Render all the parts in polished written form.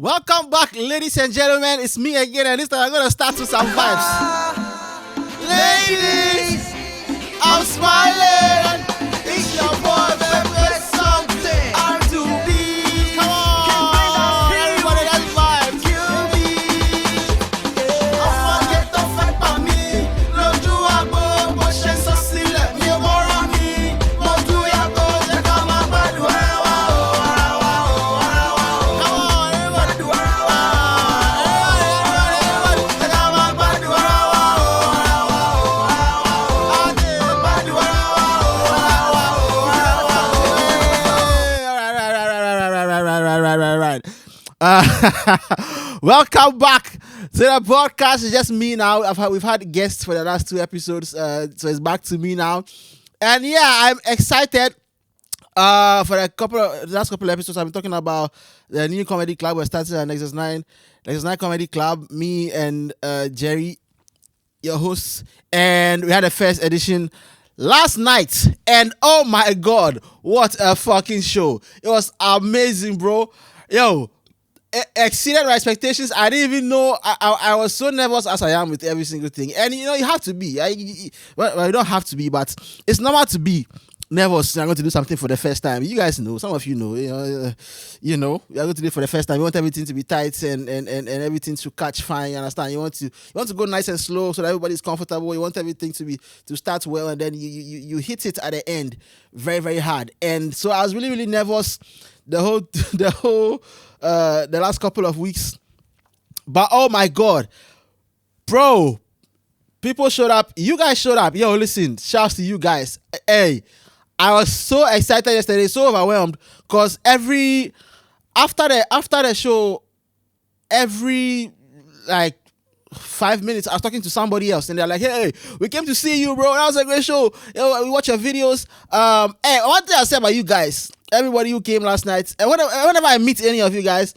Welcome back, ladies and gentlemen. It's me again, and this time I'm gonna start with some vibes. Ladies, I'm smiling. It's your boy, baby, something. R2B. Come on, everybody, that's vibes. I'ma get the fight by me. Lójú àgbo, bó ṣe sọ sílẹ̀, mi ò mọ̀rọ̀ mi. Mo tú yàgò, jẹ́ ká máa gbádùn ara wa o, ara wa o, ara wa o. Come on, everybody, do ara wa. Everybody, jẹ́ ká máa gbádùn ara wa o, ara wa o, ara wa o. Gbádùn ara wa o, ara wa o, ara wa o. Right. Welcome back to the podcast. It's just me now. We've had guests for the last two episodes, so it's back to me now. And yeah, I'm excited. For the last couple of episodes, I've been talking about the new comedy club we're starting at Nexus 9 Comedy Club. Me and Jerry, your hosts, and we had a first edition last night. And oh my god, what a fucking show! It was amazing, bro. Yo, exceeded my expectations. I didn't even know. I was so nervous as I am with every single thing. And you know, you have to be. Well, you don't have to be, but it's normal to be nervous. I'm going to do something for the first time. You guys know. Some of you know. You know. You're going to do it for the first time. You want everything to be tight and everything to catch fine. You understand? You want to go nice and slow so that everybody's comfortable. You want everything to start well, and then you hit it at the end very, very hard. And so I was really, really nervous the last couple of weeks. But oh my god, bro, people showed up. You guys showed up. Yo, listen, shouts to you guys. Hey, I was so excited yesterday, so overwhelmed, because after the show, every like 5 minutes, I was talking to somebody else, and they're like, "Hey, we came to see you, bro. That was a great show. Yo, we watch your videos." Hey, one thing I say about you guys, everybody who came last night, and whenever I meet any of you guys,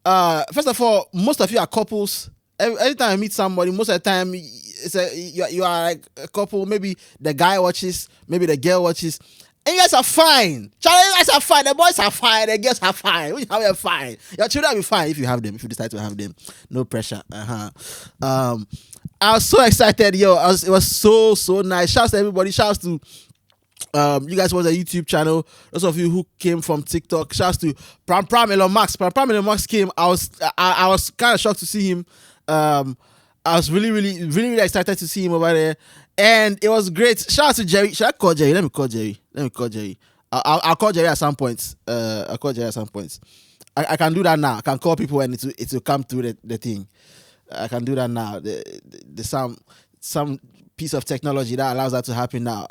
first of all, most of you are couples. Every time I meet somebody, most of the time, you are like a couple. Maybe the guy watches, maybe the girl watches. And you guys are fine. Charlie, you guys are fine. The boys are fine. The girls are fine. We have them fine. Your children will be fine if you have them. If you decide to have them, no pressure. I was so excited, yo. It was so nice. Shouts to everybody. Shouts to you guys watch the YouTube channel. Those of you who came from TikTok. Shouts to Pram Elon Musk. Pram Elon Musk came. I was kind of shocked to see him. I was really excited to see him over there. And it was great. Shout out to Jerry. Should I call Jerry? Let me call Jerry. I'll call Jerry at some point. I can do that now. I can call people and it will come through the thing. I can do that now. There's some piece of technology that allows that to happen now.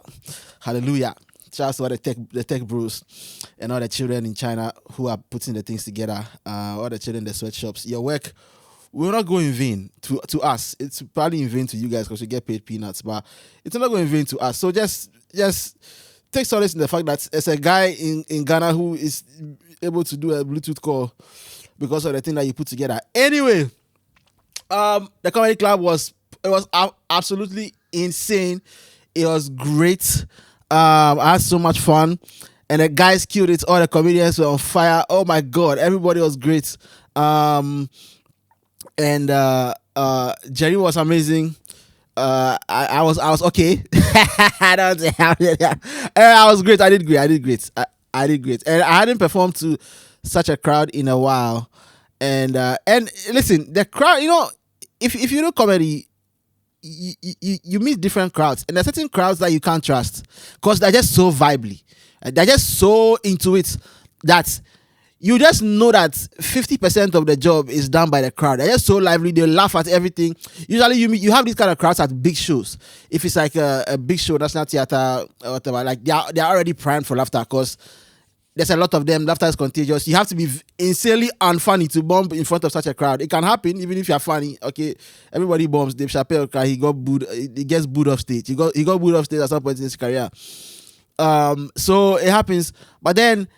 Hallelujah. Shout out to all the tech bros and all the children in China who are putting the things together. All the children in the sweatshops. Your work will not go in vain to us. It's probably in vain to you guys because you get paid peanuts, but it's not going in vain to us. So just take solace in the fact that there's a guy in Ghana who is able to do a Bluetooth call because of the thing that you put together. Anyway, the comedy club was absolutely insane. It was great. I had so much fun, and the guys killed it. All the comedians were on fire. Oh my god, everybody was great. And Jerry was amazing. I was okay. I was great. I did great. I did great. And I hadn't performed to such a crowd in a while. And listen, the crowd, you know, if you do comedy, you meet different crowds, and there's certain crowds that you can't trust because they're just so vibely. They're just so into it that you just know that 50% of the job is done by the crowd. They're just so lively. They laugh at everything. Usually you have these kind of crowds at big shows. If it's like a big show, National Theatre or whatever, like they're already primed for laughter because there's a lot of them. Laughter is contagious. You have to be insanely unfunny to bomb in front of such a crowd. It can happen even if you're funny. Okay, everybody bombs. Dave Chappelle, he got booed. He gets booed off stage. He got booed off stage at some point in his career. So it happens. But then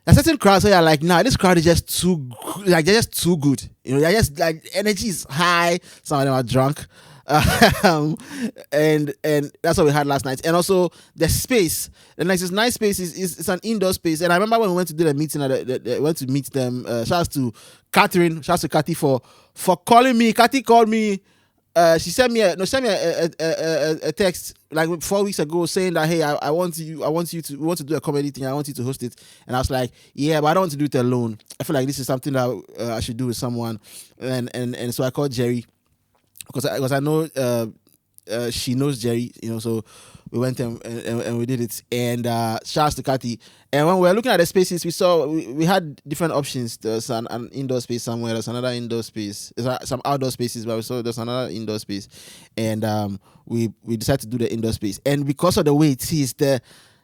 there's certain crowds where you're like, nah, this crowd is just too, like, they're just too good. You know, they're just like, energy is high. Some of them are drunk. And that's what we had last night. And also the space, the Nexus 9 space is an indoor space. And I remember when we went to do the meeting, went to meet them. Shout out to Catherine, shout out to Cathy for calling me. Cathy called me. She sent me a text like 4 weeks ago saying that, hey, I want you to, we want to do a comedy thing. I want you to host it. And I was like, yeah, but I don't want to do it alone. I feel like this is something that I should do with someone. And so I called Jerry because I know she knows Jerry, so we went and we did it. And shouts to Kathy. And when we were looking at the spaces, we had different options. There's an indoor space somewhere. There's another indoor space. There's some outdoor spaces, but we saw there's another indoor space. And we decided to do the indoor space. And because of the way it is, the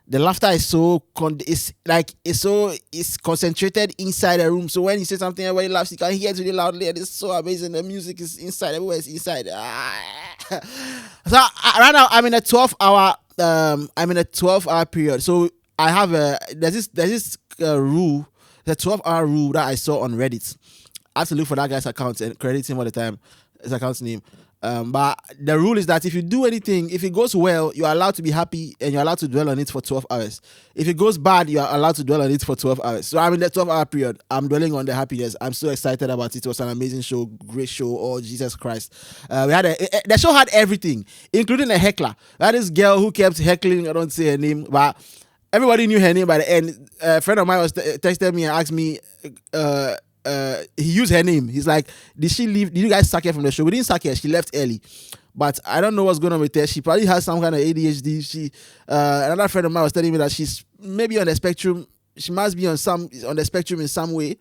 laughter is so it's concentrated inside the room. So when you say something, everybody laughs. You can hear it really loudly, and it's so amazing. The music is inside. Everywhere is inside. So right now I'm in a 12-hour. I'm in a 12-hour period. So I have there's this rule, the 12-hour rule that I saw on Reddit. I have to look for that guy's account and credit him all the time. His account's name. But the rule is that if you do anything, if it goes well, you're allowed to be happy and you're allowed to dwell on it for 12 hours. If it goes bad, you're allowed to dwell on it for 12 hours. So I'm in the 12-hour period. I'm dwelling on the happiness. I'm so excited about it. It was an amazing show, great show. Oh, Jesus Christ. The show had everything, including a heckler. That is girl who kept heckling. I don't say her name, but everybody knew her name by the end. A friend of mine was texted me and asked me, he used her name. He's like, did she leave? Did you guys sack her from the show? We didn't sack her. She left early. But I don't know what's going on with her. She probably has some kind of ADHD. Another friend of mine was telling me that she's maybe on the spectrum. She must be on the spectrum in some way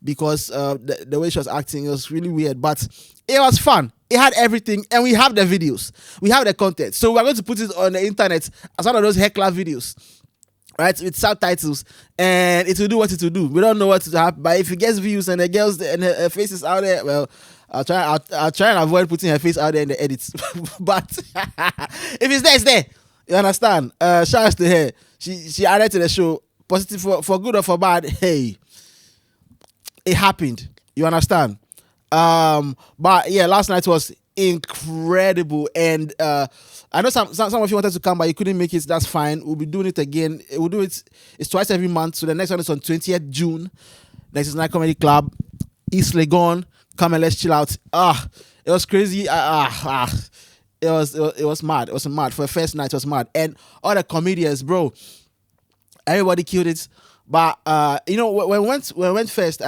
because the way she was acting, it was really weird. But it was fun. It had everything, and we have the videos. We have the content. So we're going to put it on the internet as one of those heckler videos. Right, with subtitles, and it will do what it will do. We don't know what to happen, but if it gets views and the girls and her face is out there, well, I'll try and avoid putting her face out there in the edits. But if it's there, it's there. You understand? Shout out to her. She added to the show, positive for good or for bad. Hey, it happened. You understand? But yeah, last night was incredible, and I know some of you wanted to come but you couldn't make it. That's fine. We'll be doing it again. We'll do it. It's twice every month. So the next one is on 20th June. Next is Night Comedy Club, East Legon. Come and let's chill out. It was crazy. It was mad. It was mad for the first night. It was mad, and all the comedians, bro, everybody killed it. But when we went first, we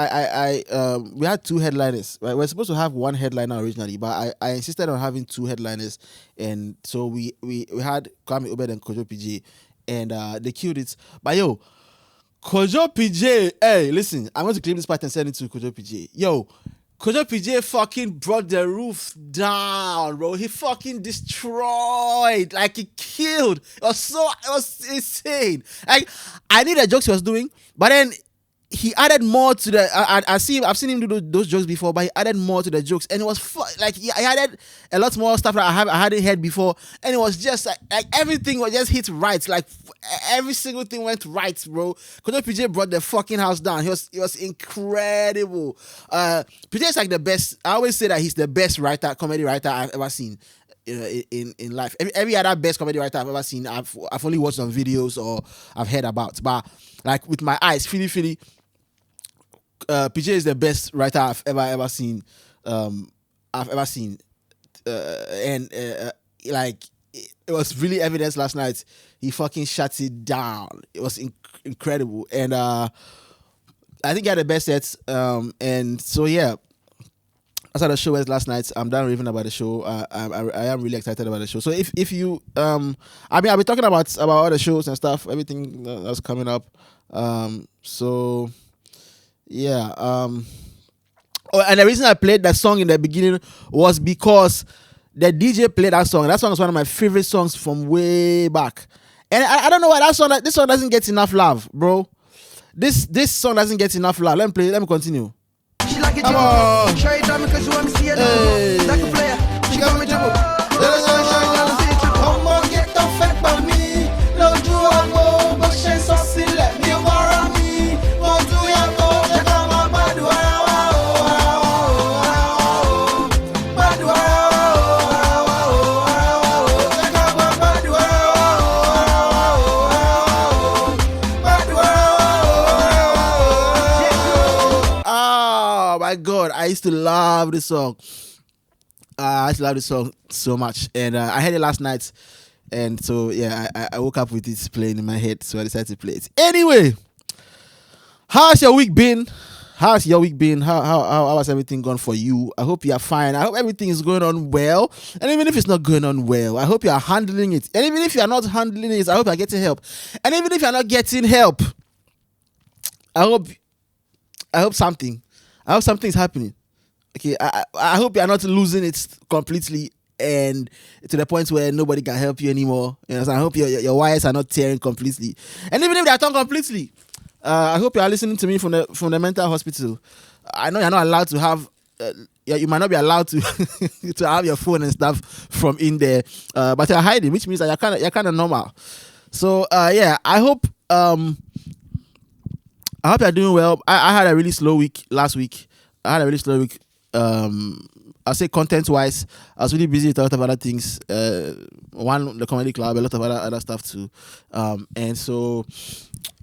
had two headliners. Right? We were supposed to have one headliner originally, but I insisted on having two headliners, and so we had Kwame Obed and Kojo PJ, and they killed it. But yo, Kojo PJ, hey, listen, I'm going to clip this part and send it to Kojo PJ. Yo, Kojo PJ fucking brought the roof down, bro. He fucking destroyed, like he killed. It was insane. Like I knew the jokes he was doing, but then he added more to the. I've seen him do those jokes before, but he added more to the jokes, and it was like he added a lot more stuff that I hadn't heard before, and it was just like everything was just hit right, like every single thing went right, bro. Kojo PJ brought the fucking house down. He was incredible. PJ is like the best. I always say that he's the best comedy writer I've ever seen. In life, every other best comedy writer I've ever seen, I've only watched on videos or I've heard about, but like with my eyes, Philly. PJ is the best writer I've ever seen. And like it was really evidence last night. He fucking shut it down. It was incredible, and I think he had the best sets. And so yeah, that's how the show was last night. I'm done raving about the show. I am really excited about the show. So if you I'll be talking about all the shows and stuff, everything that's coming up. So yeah. And the reason I played that song in the beginning was because the DJ played that song. That song is one of my favorite songs from way back. And I don't know why this song doesn't get enough love, bro. This song doesn't get enough love. Let me continue. She like it, Trade diamond cause you want to see it. Like a player. She got me trouble. Come on, get the fed by me. No do I go, but she so silly. Let me worry me. Won't do ya go. Check out my bad God, I used to love this song. I used to love this song so much, and I heard it last night, and so yeah, I woke up with it playing in my head, so I decided to play it. Anyway, how's your week been? How's your week been? How has everything gone for you? I hope you are fine. I hope everything is going on well. And even if it's not going on well, I hope you are handling it. And even if you are not handling it, I hope you are getting help. And even if you are not getting help, I hope something is happening. Okay, I hope you are not losing it completely and to the point where nobody can help you anymore. You know, so I hope your wires are not tearing completely. And even if they are torn completely, I hope you are listening to me from the mental hospital. I know you're not allowed to have. You might not be allowed to to have your phone and stuff from in there, but you're hiding, which means that you're kind of normal. So yeah, I hope you're doing well. I had a really slow week last week. I'll say content-wise, I was really busy with a lot of other things. One, the comedy club, a lot of other stuff too. And so,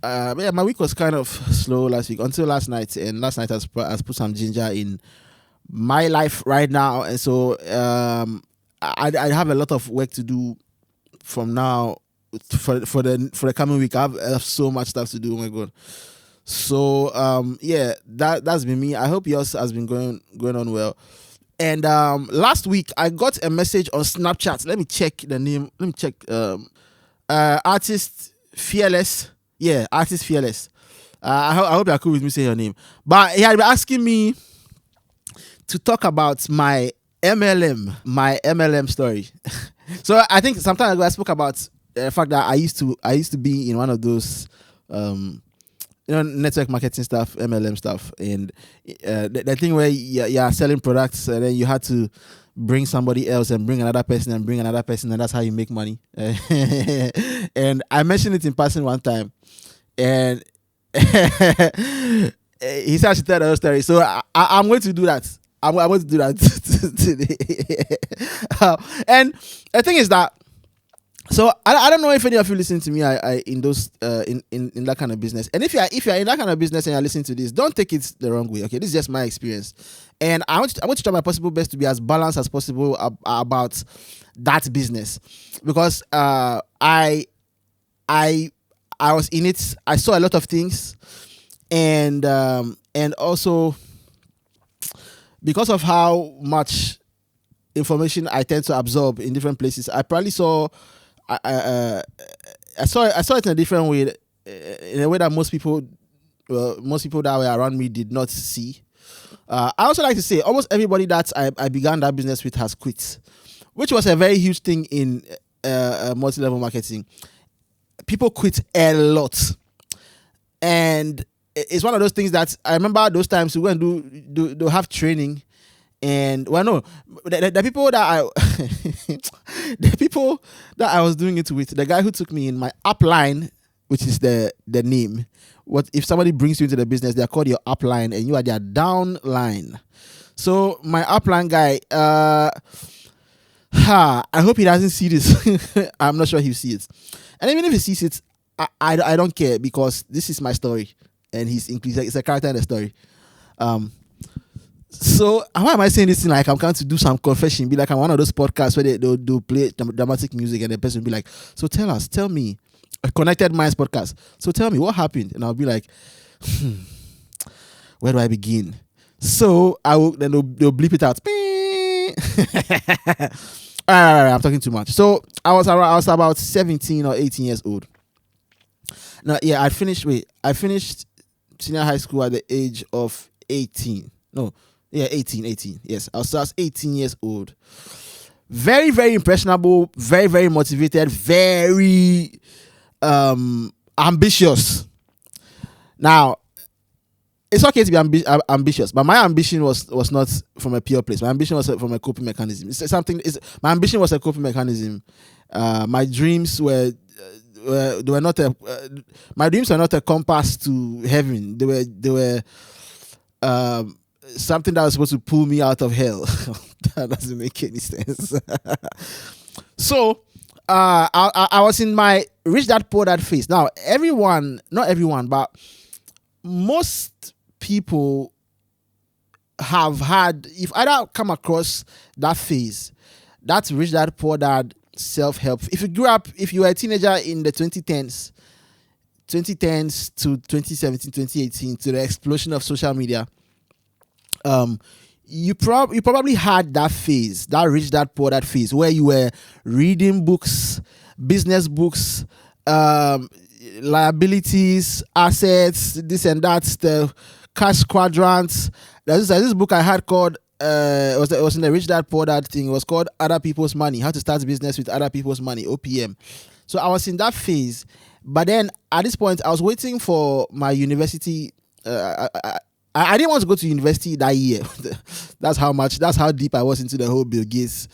yeah, my week was kind of slow last week until last night. And last night I put some ginger in my life right now. And so, I have a lot of work to do from now for the coming week. I have so much stuff to do. Oh my God. So, yeah, that's been me. I hope yours has been going on well. And last week I got a message on Snapchat. Let me check the name. Let me check. Artist Fearless. Yeah, Artist Fearless. I hope you're cool with me saying your name. But he had been asking me to talk about my MLM story. So I think sometime ago I spoke about the fact that I used to be in one of those network marketing stuff, MLM stuff, and the thing where you are selling products and then you had to bring somebody else and bring another person and bring another person, and that's how you make money. And I mentioned it in passing one time, and he said I should tell the whole story. So I'm going to do that. I'm going to do that today. And the thing is that, so I don't know if any of you listen to me in those in that kind of business. And if you're in that kind of business and you're listening to this, don't take it the wrong way. Okay, this is just my experience, and I want to try my possible best to be as balanced as possible about that business, because I was in it. I saw a lot of things, and also because of how much information I tend to absorb in different places, I probably saw. I saw it in a different way, in a way that most people that were around me did not see. I also like to say almost everybody that I began that business with has quit, which was a very huge thing in multi-level marketing. People quit a lot, and it's one of those things that I remember those times we went and do have training. And well, no, the people that the people that I was doing it with, the guy who took me in, my upline, which is the name. What if somebody brings you into the business? They are called your upline, and you are their downline. So my upline guy, I hope he doesn't see this. I'm not sure he'll see it, and even if he sees it, I don't care, because this is my story, and it's a character in the story. So why am I saying this thing like I'm going to do some confession? Be like I'm one of those podcasts where they'll play dramatic music and the person will be like, so tell me, a Connected Minds podcast. So tell me what happened, and I'll be like, where do I begin? So then they'll bleep it out. All right, I'm talking too much. So I was about 17 or 18 years old. Now, yeah, I finished senior high school at the age of 18. No. Yeah, 18. Yes, I was 18 years old. Very, very impressionable, very, very motivated, very ambitious. Now, it's okay to be ambitious, but my ambition was not from a pure place. My ambition was from a coping mechanism. My ambition was a coping mechanism. My dreams were not my dreams were not a compass to heaven. They were something that was supposed to pull me out of hell. That doesn't make any sense. So I was in my rich dad poor dad phase. Now not everyone, but most people have had, you've either come across that phase, that rich dad, poor dad, self-help. If you grew up, if you were a teenager in the 2010s to 2017, 2018, to the explosion of social media, you probably had that phase, that rich dad, poor dad phase, where you were reading books, business books, liabilities, assets, this and that, the cash quadrants. There's this book I had called it was in the rich dad poor dad thing. It was called Other People's Money: How to Start Business with Other People's Money, OPM. So I was in that phase, but then at this point I was waiting for my university. I didn't want to go to university that year. That's how deep I was into the whole Bill Gates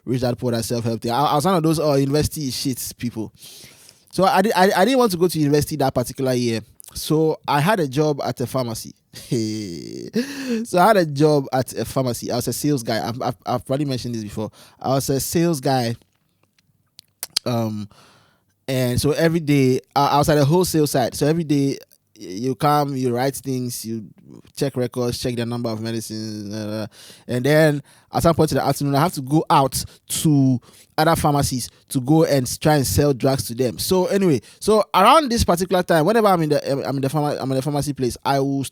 rich dad poor dad self-help thing. I was one of those university shits people. So I didn't want to go to university that particular year. So I had a job at a pharmacy. So I had a job at a pharmacy. I was a sales guy. I've probably mentioned this before. I was a sales guy. And so every day I was at a wholesale side. So every day you come, you write things, you check records, check the number of medicines, and then at some point in the afternoon I have to go out to other pharmacies to go and try and sell drugs to them. So anyway, so around this particular time, whenever I'm in the pharmacy place, I'll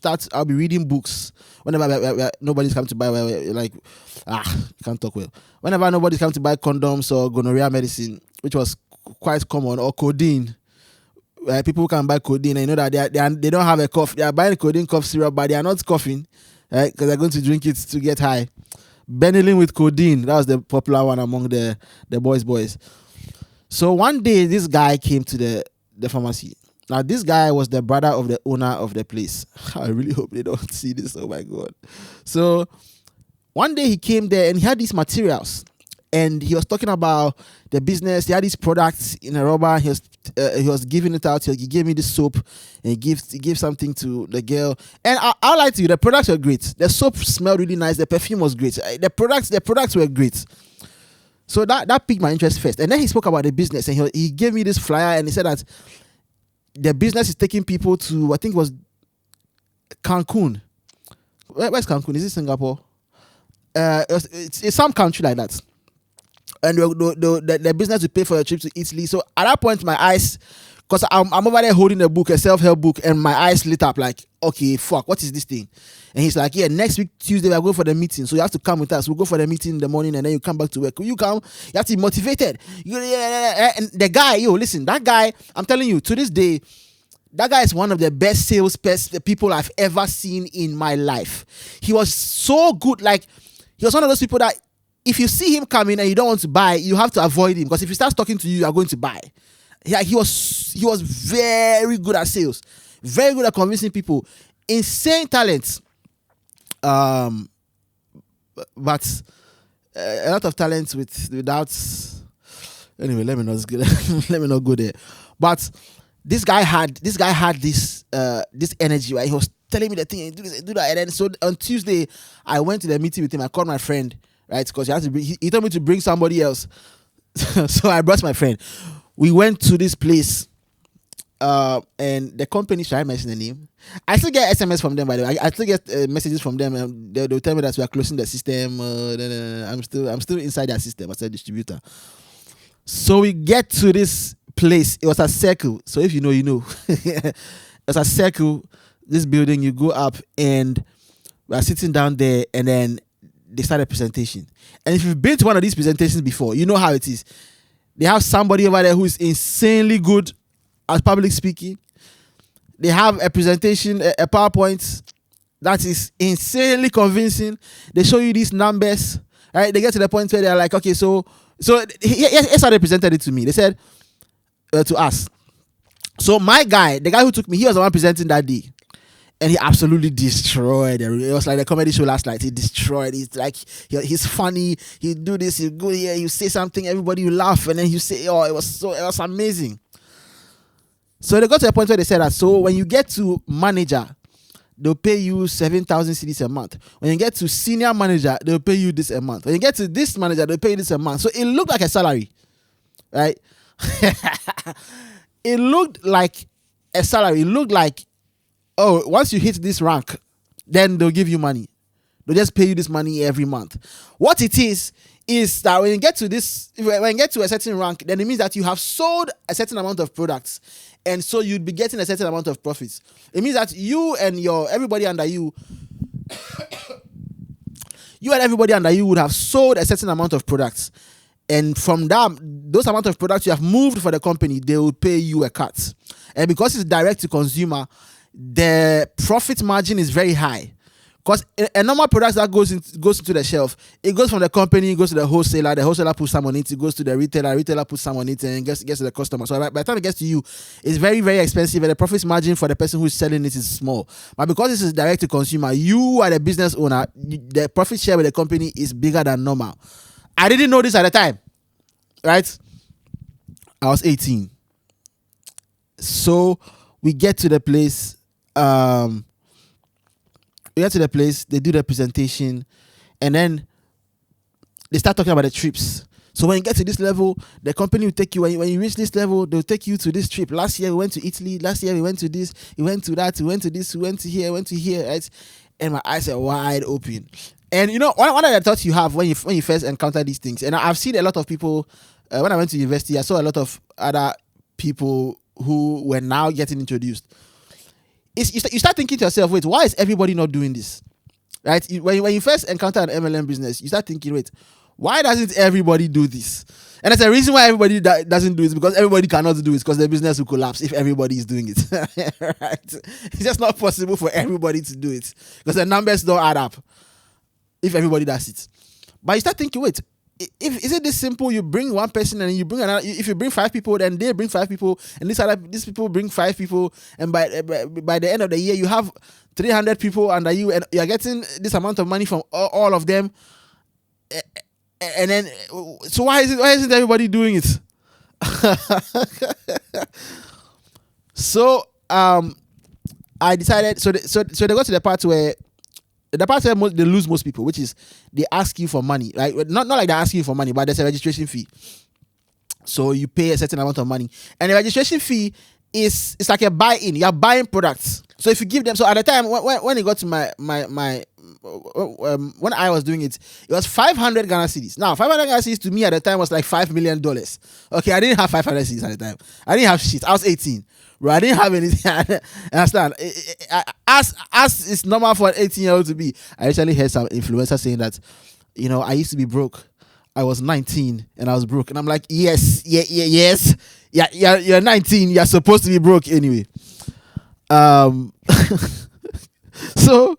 be reading books. Whenever nobody's come to buy, can't talk well. Whenever nobody's come to buy condoms or gonorrhea medicine, which was quite common, or codeine. People can buy codeine and you know that they don't have a cough. They are buying codeine cough syrup, but they are not coughing, right? Because they're going to drink it to get high. Benylin with codeine, that was the popular one among the boys. So one day this guy came to the pharmacy. Now this guy was the brother of the owner of the place. I really hope they don't see this. Oh my God. So one day he came there and he had these materials. And he was talking about the business. He had these products in a rubber. He was giving it out. He gave me this soap, and he gave something to the girl. And I'll lie to you, the products were great. The soap smelled really nice. The perfume was great. The products were great. So that piqued my interest first. And then he spoke about the business, and he gave me this flyer, and he said that the business is taking people to, I think it was Cancun. Where's Cancun? Is it Singapore? It's some country like that. And the business will pay for a trip to Italy. So at that point, my eyes, because I'm over there holding a book, a self-help book, and my eyes lit up like, okay, fuck, what is this thing? And he's like, yeah, next week, Tuesday, we're going for the meeting. So you have to come with us. We'll go for the meeting in the morning, and then you come back to work. You come, you have to be motivated. And the guy, listen, that guy, I'm telling you, to this day, that guy is one of the best sales people I've ever seen in my life. He was so good. Like, he was one of those people that if you see him coming and you don't want to buy, you have to avoid him, because if he starts talking to you, you are going to buy. Yeah, he was very good at sales, very good at convincing people, insane talent. But a lot of talent without. Anyway, let me not go there. But this guy had this energy, right? He was telling me the thing, do this, do that, and then so on Tuesday I went to the meeting with him. I called my friend. Right, because he told me to bring somebody else. So I brought my friend. We went to this place, and the company, should I mention the name? I still get SMS from them, by the way. I still get messages from them, and they'll tell me that we are closing the system. I'm still inside their system as a distributor. So we get to this place. It was a circle. So if you know, you know. It was a circle. This building, you go up, and we are sitting down there, and then they start a presentation. And if you've been to one of these presentations before, you know how it is. They have somebody over there who is insanely good at public speaking. They have a presentation, a PowerPoint that is insanely convincing. They show you these numbers, right? They get to the point where they're like, okay, so here's how they presented it to me. They said to us. So my guy, the guy who took me, he was the one presenting that day. And he absolutely destroyed it. It was like the comedy show last night. He destroyed. He's like, he's funny. He do this. You go here. You say something. Everybody will laugh. And then you say, oh, it was amazing. So they got to a point where they said that. So when you get to manager, they'll pay you 7,000 cedis a month. When you get to senior manager, they'll pay you this a month. When you get to this manager, they'll pay you this a month. So it looked like a salary, right? It looked like a salary. It looked like, oh, once you hit this rank, then they'll give you money. They'll just pay you this money every month. What it is that when you get to a certain rank, then it means that you have sold a certain amount of products, and so you'd be getting a certain amount of profits. It means that you and everybody under you would have sold a certain amount of products, and from those amount of products you have moved for the company, they will pay you a cut. And because it's direct to consumer, the profit margin is very high. Because a normal product that goes into the shelf, it goes from the company, it goes to the wholesaler puts some on it goes to the retailer puts some on it, and gets to the customer. So by the time it gets to you, it's very, very expensive, and the profit margin for the person who's selling it is small. But because this is direct to consumer, you are the business owner, the profit share with the company is bigger than normal. I didn't know this at the time, right? I was 18. So we get to the place, they do the presentation, and then they start talking about the trips. So when you get to this level, the company will take you, when you reach this level, they'll take you to this trip. Last year we went to Italy, last year we went to this, we went to that, we went to this, we went to here, right? And my eyes are wide open. And one of the thoughts you have when you first encounter these things, and I've seen a lot of people, when I went to university, I saw a lot of other people who were now getting introduced. You start thinking to yourself, wait, why is everybody not doing this? Right? When you first encounter an MLM business, you start thinking, wait, why doesn't everybody do this? And there's a reason why everybody doesn't do it, because everybody cannot do it, because the business will collapse if everybody is doing it. Right? It's just not possible for everybody to do it, because the numbers don't add up if everybody does it. But you start thinking, wait, is it this simple? You bring one person and you bring another. If you bring 5 people, then they bring 5 people, and these people bring 5 people, and by the end of the year, you have 300 people under you, and you're getting this amount of money from all of them. And then, so why isn't everybody doing it? So I decided. So they go to the part where. The part where they lose most people, which is they ask you for money, right? Not like they're asking you for money, but there's a registration fee. So you pay a certain amount of money, and the registration fee it's like a buy-in. You're buying products. So if you give them, so at the time when it got to my when I was doing it, it was 500 Ghana cedis. Now 500 Ghana cedis to me at the time was like $5 million. Okay, I didn't have 500 cedis at the time. I didn't have shit. I was 18. Bro, I didn't have anything. Understand? As it's normal for an 18-year-old to be. I actually heard some influencers saying that, I used to be broke. I was 19 and I was broke. And I'm like, yes. Yeah, you're 19. You're supposed to be broke anyway. So,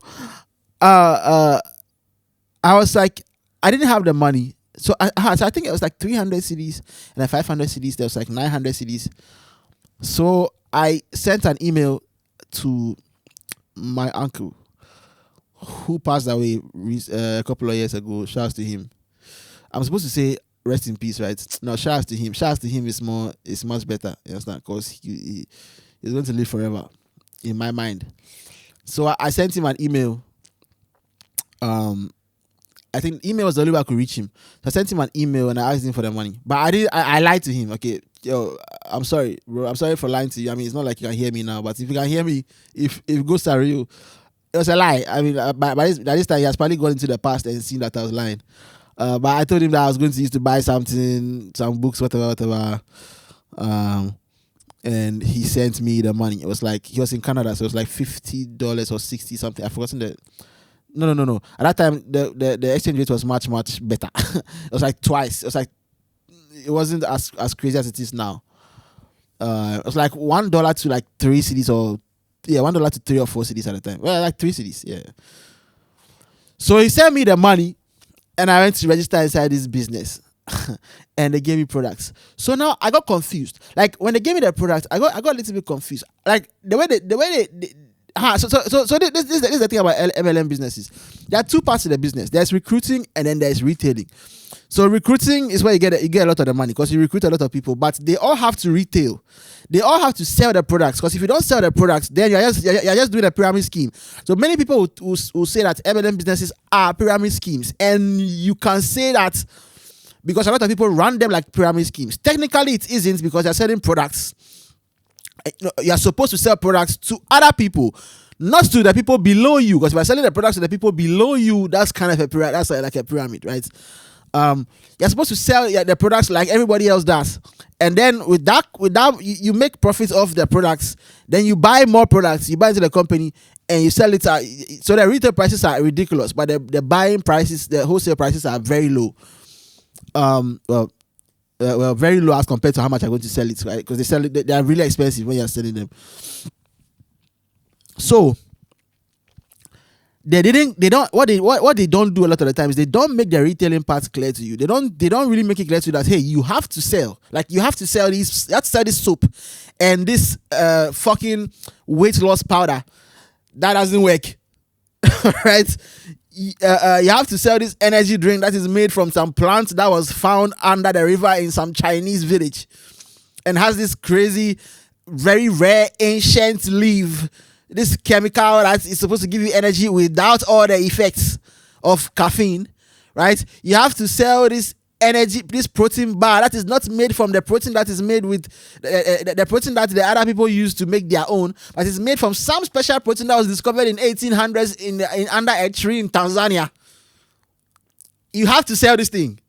I was like, I didn't have the money. So I think it was like 300 cedis and then 500 cedis. There was like 900 cedis. So I sent an email to my uncle who passed away a couple of years ago. Shouts to him. I'm supposed to say rest in peace, right? No, shouts to him. Shouts to him is much better. You understand? Because he's going to live forever in my mind. So I sent him an email. I think email was the only way I could reach him. So I sent him an email and I asked him for the money. But I lied to him. Okay, yo, I'm sorry, bro. I'm sorry for lying to you. I mean, it's not like you can hear me now, but if you can hear me, if ghosts are real, it was a lie. I mean, by this time, he has probably gone into the past and seen that I was lying. But I told him that I was going to use to buy something, some books, whatever. And he sent me the money. It was like, he was in Canada, so it was like $50 or 60 something. I've forgotten that. No. At that time, the exchange rate was much, much better. It was like twice. It wasn't as crazy as it is now. It was like $1 to like 3 cedis $1 to 3 or 4 cedis at the time. Well, like 3 cedis, yeah. So he sent me the money, and I went to register inside this business. And they gave me products. So now I got confused. Like when they gave me the product, I got a little bit confused. Like the way they so this is the thing about MLM businesses. There are 2 parts to the business. There's recruiting and then there's retailing. So recruiting is where you get a lot of the money because you recruit a lot of people, but they all have to retail. They all have to sell the products because if you don't sell the products, then you're just doing a pyramid scheme. So many people will say that MLM businesses are pyramid schemes, and you can say that because a lot of people run them like pyramid schemes. Technically, it isn't because they're selling products. You're supposed to sell products to other people, not to the people below you, because if you're selling the products to the people below you, that's kind of a pyramid. That's like a pyramid, right? You're supposed to sell the products like everybody else does, and then with that you make profits off the products. Then you buy more products, you buy into the company, and you sell it. So the retail prices are ridiculous, but the buying prices, the wholesale prices are very low. Very low as compared to how much I'm going to sell it, right? Because they are really expensive when you're selling them. So what they don't do a lot of the times, they don't make the retailing part clear to you. They don't really make it clear to you that, hey, you have to sell. Like, you have to sell this soap and this fucking weight loss powder. That doesn't work. Right? You have to sell this energy drink that is made from some plant that was found under the river in some Chinese village and has this crazy, very rare, ancient leaf, this chemical that is supposed to give you energy without all the effects of caffeine, right? You have to sell this energy, this protein bar that is not made from the protein that is made with the protein that the other people use to make their own, but it's made from some special protein that was discovered in 1800s in under a tree in Tanzania. You have to sell this thing.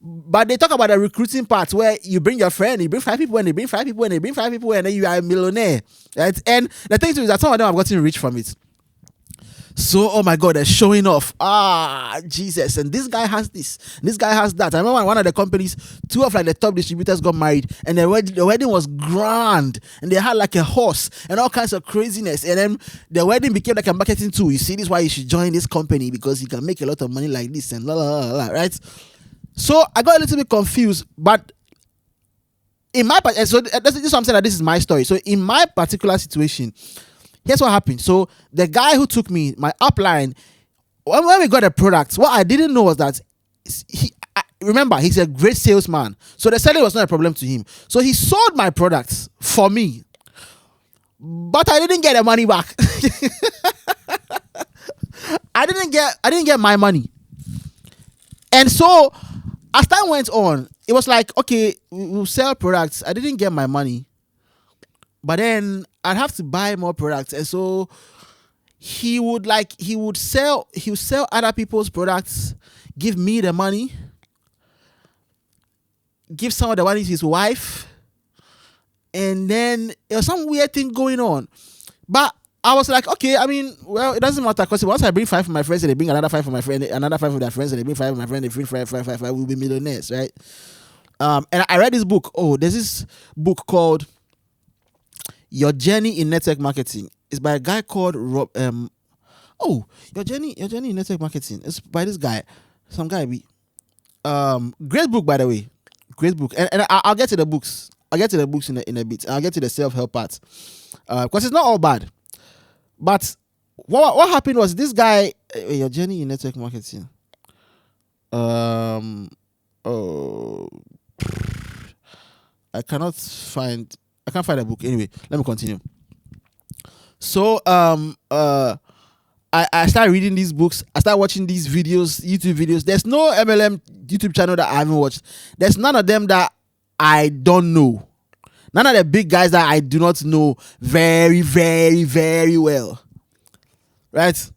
But they talk about the recruiting part where you bring your friend, you bring 5 people, and they bring 5 people, and they bring 5 people, and then you are a millionaire, right? And the thing is that some of them have gotten rich from it. So, oh my God, they're showing off. Jesus. And this guy has this. This guy has that. I remember one of the companies, 2 of like the top distributors got married, and the wedding was grand, and they had like a horse and all kinds of craziness. And then the wedding became like a marketing tool. You see, this is why you should join this company, because you can make a lot of money like this and blah, blah, blah, blah, right? So I got a little bit confused, but in my this is what I'm saying, that this is my story. So in my particular situation, here's what happened. So the guy who took me, my upline, when we got the products, what I didn't know was that remember, he's a great salesman. So the selling was not a problem to him. So he sold my products for me, but I didn't get the money back. I didn't get my money. And so as time went on, it was like, okay, we'll sell products. I didn't get my money, but then I'd have to buy more products. And so he would sell other people's products, give me the money, give some of the money to his wife, and then there was some weird thing going on. But I was like, okay, I mean, well, it doesn't matter, because once I bring 5 from my friends and they bring another 5 from my friend, another 5 from their friends, and they bring 5 from my friend, they bring 5, we'll be millionaires, right? And I read this book. Oh, there's this book called Your Journey in Network Marketing. It's by a guy called Rob. Your Journey in Network Marketing. It's by this guy, some guy. Great book, by the way. Great book. And I'll get to the books. I'll get to the books in a bit. I'll get to the self-help part, because it's not all bad. But what happened was, this guy, Your Journey in Network Marketing. I can't find a book. Anyway, let me continue. So I started reading these books. I started watching these videos, YouTube videos. There's no MLM YouTube channel that I haven't watched. There's none of them that I don't know. None of the big guys that I do not know very, very, very well. Right?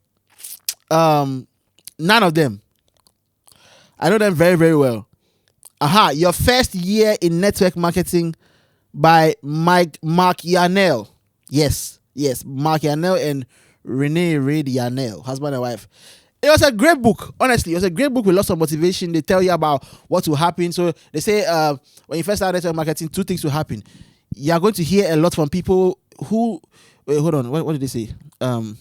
None of them. I know them very, very well. Your First Year in Network Marketing by Mark Yarnell. Yes, Mark Yarnell and Renee Reid Yarnell, husband and wife. It was a great book. Honestly, it was a great book with lots of motivation. They tell you about what will happen. So they say when you first start network marketing, 2 things will happen. You are going to hear a lot from people who... Wait, hold on. What did they say? No.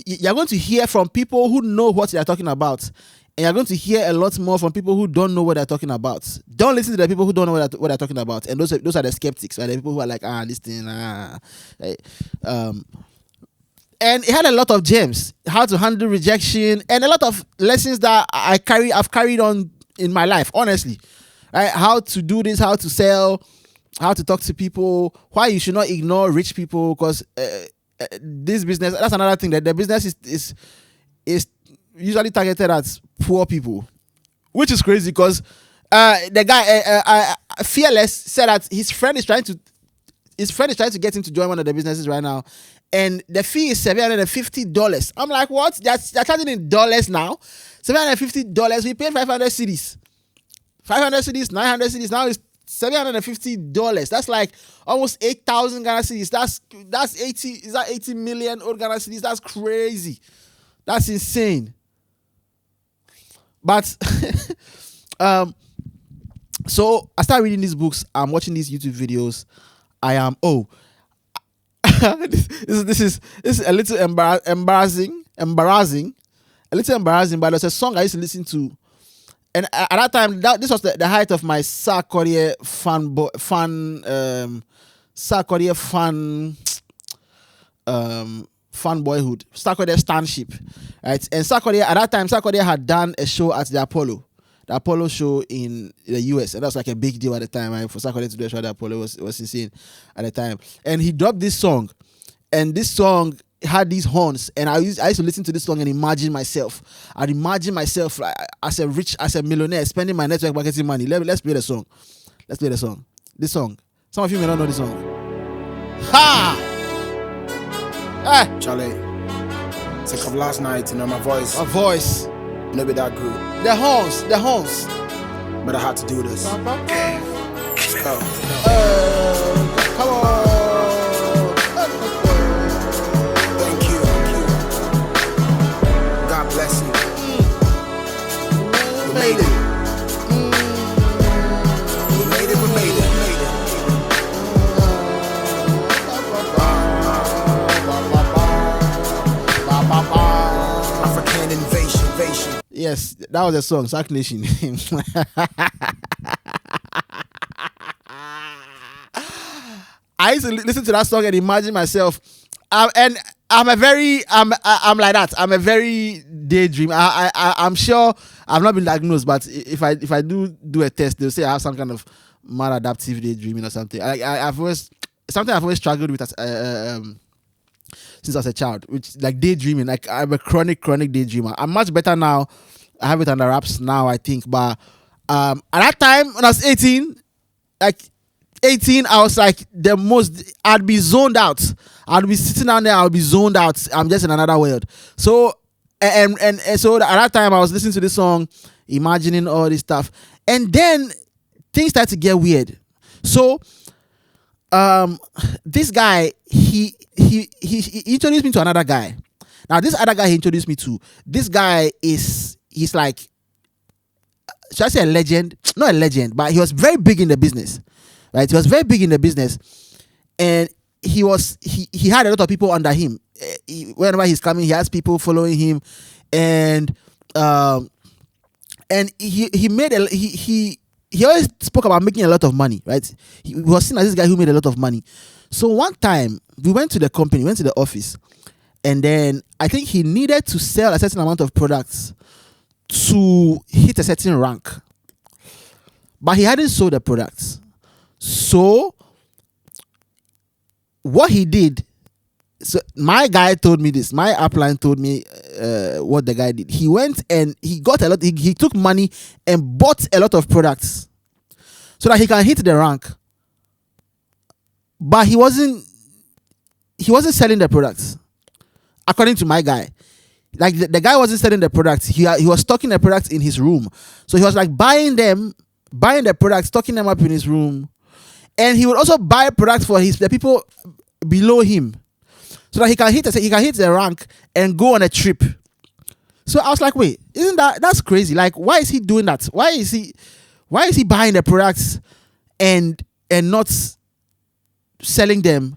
You're going to hear from people who know what they're talking about. And you're going to hear a lot more from people who don't know what they're talking about. Don't listen to the people who don't know what they're talking about. And those are the skeptics, right? The people who are like, this thing, right? And it had a lot of gems, how to handle rejection, and a lot of lessons that I've carried on in my life, honestly. Right? How to do this, how to sell, how to talk to people, why you should not ignore rich people, because this business, that's another thing, that the business is usually targeted at poor people, which is crazy, because the guy Fearless said that his friend is trying to his friend is trying to get him to join one of the businesses right now, and the fee is $750. I'm like, what? They're charging in dollars now. $750. We paid 500 cedis. 500 cedis, 900 cedis. Now it's $750. That's like almost 8,000 Ghana cedis. That's 80. Is that 80 million old Ghana cedis? That's crazy. That's insane. But so I started reading these books. I'm watching these YouTube videos. I am this is a little embarrassing. A little embarrassing, but there's a song I used to listen to. And at that time, this was the height of my Sarkodie fan boyhood, Sarkodie stanship, right? And Sarkodie, at that time, Sarkodie had done a show at the Apollo show in the US, and that was like a big deal at the time, right? For Sarkodie to do a show at the Apollo was insane at the time. And he dropped this song, and this song had these horns, and I used to listen to this song and imagine myself. I'd imagine myself like, as a millionaire spending my network marketing money. Let's play the song. This song. Some of you may not know this song. Ha! Charlie, sick of last night, my voice. A voice. No be that good. The horns. But I had to do this. Let's go. Come on. Bless you. We made it. We made it. African invasion. Yes, that was a song, Sack Nation. I used to listen to that song and imagine myself. And I'm like that. I'm a very daydream. I'm sure I've not been diagnosed, but if I do a test, they'll say I have some kind of maladaptive daydreaming or something. I've always struggled with since I was a child, which like daydreaming. Like I'm a chronic daydreamer. I'm much better now. I have it under wraps now, I think. But at that time when I was 18, I was like I'd be zoned out. I'd be sitting down there, I'll be zoned out. I'm just in another world. So and so at that time I was listening to this song, imagining all this stuff. And then things started to get weird. So this guy, he introduced me to another guy. Now this other guy he introduced me to, this guy he's like, should I say a legend? Not a legend, but he was very big in the business. Right? He was very big in the business. And he had a lot of people under him. Whenever he's coming, he has people following him. And he always spoke about making a lot of money, right? He was seen as this guy who made a lot of money. So one time we went to the company, went to the office, and then I think he needed to sell a certain amount of products to hit a certain rank, but he hadn't sold the products. So what he did, so my guy told me this, my upline told me what the guy did. He went and he got a lot, he took money and bought a lot of products so that he can hit the rank. But he wasn't selling the products, according to my guy. Like the guy wasn't selling the products. He was stocking the products in his room. So he was like buying the products, stocking them up in his room. And he would also buy products for the people below him, so that he can hit the rank and go on a trip. So I was like, wait, that's crazy? Like, why is he doing that? Why is he buying the products and not selling them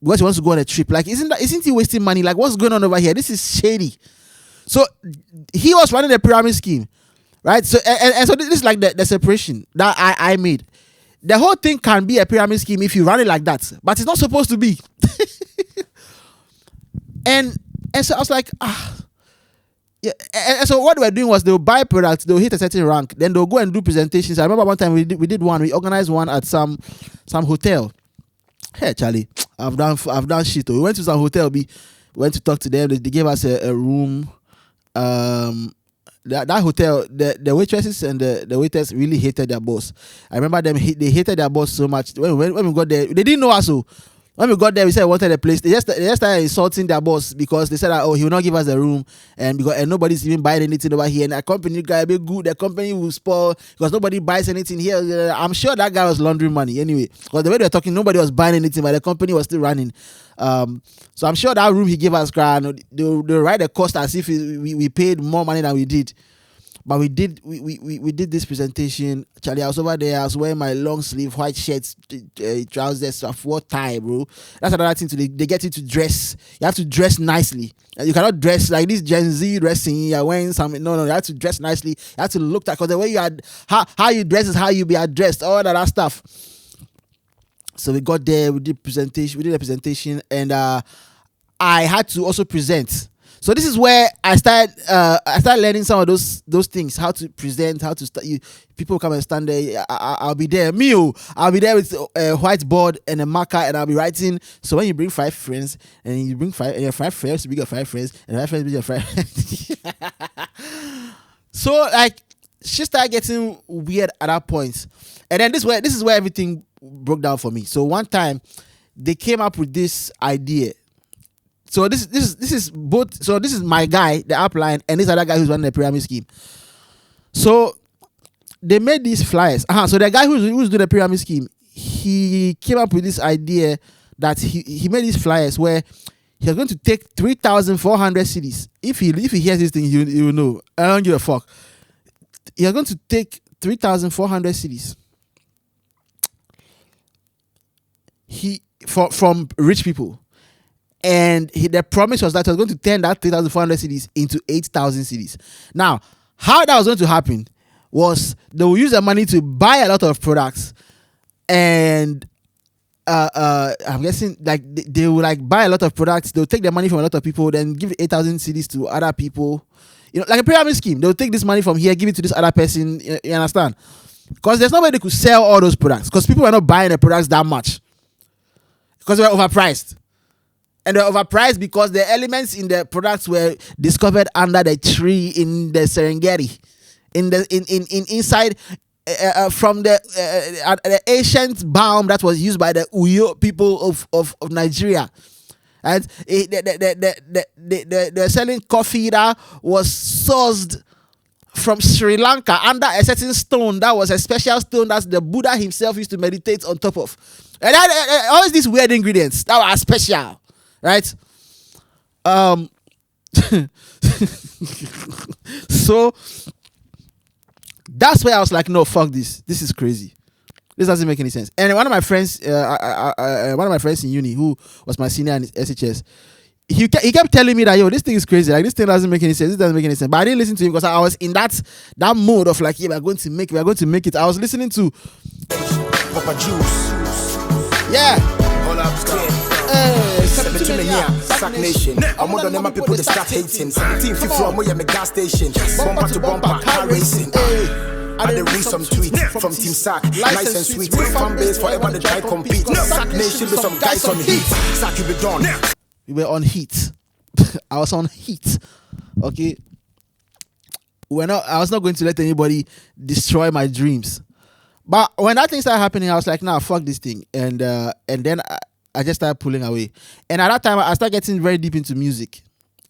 because he wants to go on a trip? Like, isn't he wasting money? Like, what's going on over here? This is shady. So he was running a pyramid scheme, right? So and so this is like the separation that I made. The whole thing can be a pyramid scheme if you run it like that, but it's not supposed to be. and so I was like, yeah. And so what they were doing was they'll buy products, they'll hit a certain rank, then they'll go and do presentations. I remember one time we did one, we organized one at some hotel. Hey Charlie, I've done shit. We went to some hotel, we went to talk to them. They gave us a room. that hotel, the waitresses and the waiters really hated their boss. I remember them. They hated their boss so much. When we got there, they didn't know us. So when we got there, we said we wanted a place. They just started insulting their boss because they said that, oh, he will not give us a room, and nobody's even buying anything over here. And the company guy be good. The company will spoil because nobody buys anything here. I'm sure that guy was laundering money anyway. Because the way they were talking, nobody was buying anything, but the company was still running. So I'm sure that room he gave us, they write the cost as if we paid more money than we did. But we did this presentation. Charlie, I was over there. I was wearing my long sleeve white shirts, trousers, stuff. What tie, bro? That's another thing. They get you to dress. You have to dress nicely. You cannot dress like this Gen Z dressing. You're wearing something. No. You have to dress nicely. You have to look like, because the way you are, how you dress is how you be addressed. All that stuff. So we got there. We did presentation. We did a presentation, and I had to also present. So this is where I started learning some of those things, how to present, how to start. People come and stand there. I'll be there. I'll be there with a whiteboard and a marker, and I'll be writing. So when you bring 5 friends, and you bring 5, and your 5 friends bring your 5 friends, and 5 friends bring your 5 friends. So like, she started getting weird at that point, and then this is where everything broke down for me. So one time, they came up with this idea. So this is both. So this is my guy, the upline, and this other guy who's running the pyramid scheme. So they made these flyers. So the guy who's doing the pyramid scheme, he came up with this idea that he made these flyers where he was going to take 3,400 CDs. If he hears this thing, he will know. I don't give a fuck. He was going to take 3,400 CDs. From rich people. And the promise was that he was going to turn that 3,400 CDs into 8,000 CDs. Now, how that was going to happen was they will use the money to buy a lot of products, and I'm guessing like they will like buy a lot of products. They'll take the money from a lot of people, then give 8,000 CDs to other people. You know, like a pyramid scheme. They'll take this money from here, give it to this other person. You understand? Because there's no way they could sell all those products, because people were not buying the products that much, because they were overpriced. And they're overpriced because the elements in the products were discovered under the tree in the Serengeti, inside from the ancient balm that was used by the Uyo people of Nigeria. And they're selling coffee that was sourced from Sri Lanka under a certain stone that was a special stone that the Buddha himself used to meditate on top of. And all these weird ingredients that were special. Right? So that's where I was like, no, fuck this. This is crazy. This doesn't make any sense. And one of my friends in uni, who was my senior in SHS, he kept telling me that, yo, this thing is crazy. Like, this thing doesn't make any sense. This doesn't make any sense. But I didn't listen to him because I was in that mode of like, yeah, we're going to make it. I was listening to Papa Juice. Yeah. All up, Sack Nation. I'm one of them people that start hating. 1750 I'm at my gas station. Bumper to bumper, car racing. I did read some tweet from Team Sack. Nice and sweet. Fan base for everyone to try compete. Sack Nation with some guys on heat. Sack, you be done. We were on heat. I was on heat. Okay. I was not going to let anybody destroy my dreams. But when that thing started happening, I was like, nah, fuck this thing. And then I just started pulling away. And at that time, I started getting very deep into music.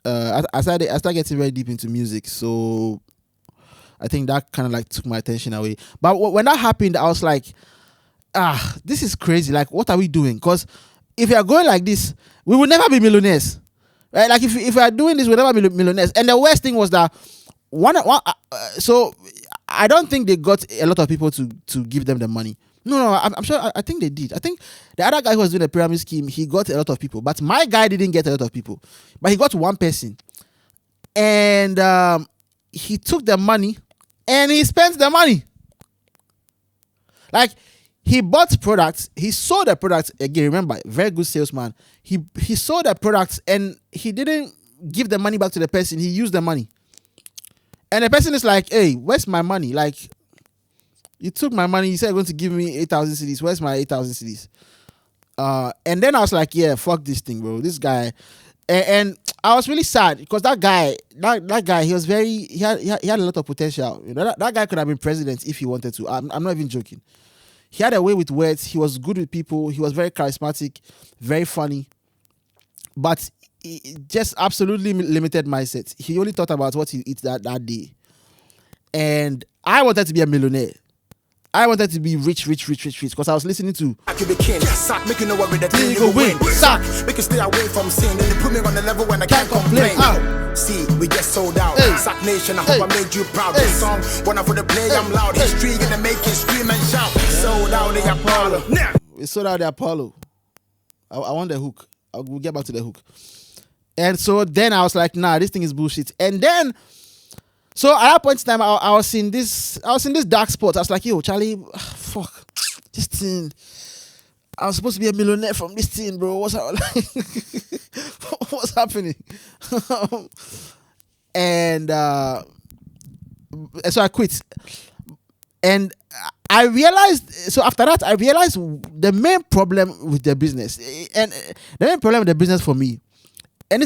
I started getting very deep into music. So I think that kind of like took my attention away. But when that happened, I was like, this is crazy. Like, what are we doing? Because if we are going like this, we will never be millionaires. Right? Like, if we are doing this, we'll never be millionaires. And the worst thing was that so I don't think they got a lot of people to give them the money. No, I'm sure. I think they did. I think the other guy who was doing the pyramid scheme, he got a lot of people. But my guy didn't get a lot of people. But he got one person. And he took the money and he spent the money. Like, he bought products. He sold the products. Again, remember, very good salesman. He sold the products and he didn't give the money back to the person. He used the money. And the person is like, hey, where's my money? Like, you took my money. You said you're going to give me 8,000 CDs. Where's my 8,000 CDs? And then I was like, yeah, fuck this thing, bro. This guy, And I was really sad because that guy, he was he had a lot of potential. You know, that guy could have been president if he wanted to. I'm not even joking. He had a way with words. He was good with people. He was very charismatic, very funny, but he just absolutely limited mindset. He only thought about what he eats that day. And I wanted to be a millionaire. I wanted to be rich because I was listening to I could be king, sack, make you know what with the thing you go win. Sack, make you stay away from sin. And you put me on the level when I can't complain. See, we just sold out. Sack Nation, I hope I made you proud. This song, when I put the play, I'm loud. History gonna make you scream and shout. Sold out the Apollo. We sold out the Apollo. I want the hook. We'll get back to the hook. And so then I was like, nah, this thing is bullshit. And then, so at that point in time, I was in this dark spot. I was like, yo, Charlie, fuck, this thing. I was supposed to be a millionaire from this thing, bro. What's happening? And so I quit. And I realized, so after that, I realized the main problem with the business, and the main problem with the business for me, and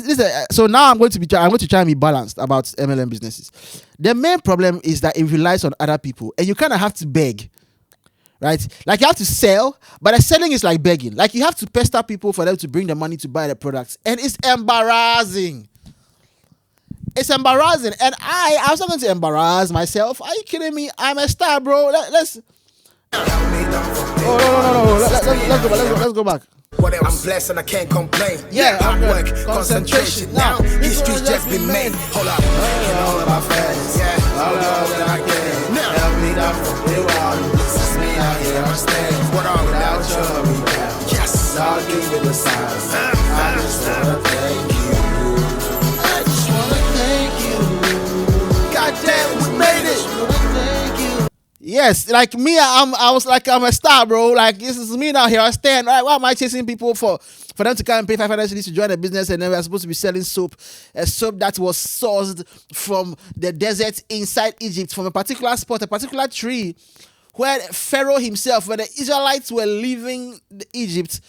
so now I'm going to try and be balanced about MLM businesses. The main problem is that it relies on other people, and you kind of have to beg, right? Like you have to sell, but the selling is like begging. Like you have to pester people for them to bring the money to buy the products, and it's embarrassing. It's embarrassing, and I was not going to embarrass myself. Are you kidding me? I'm a star, bro. Let's. No. Let's go back. Whatever, I'm blessed and I can't complain. Yeah, hard work, concentration. Now, history's just been made. Hold up, making all of my friends. Yeah, all that I can. Now, help me down from the wall. This is me out here on stage. What all without you? Yes, I'll give you the signs. I just wanna thank you. I just wanna thank you. Goddamn, we made it. Yes, like me, I was like, I'm a star, bro. Like, this is me now here. I stand, right? Why am I chasing people for them to come and pay $500 to join the business? And then we're supposed to be selling soap, a soap that was sourced from the desert inside Egypt, from a particular spot, a particular tree, where Pharaoh himself, where the Israelites were leaving Egypt,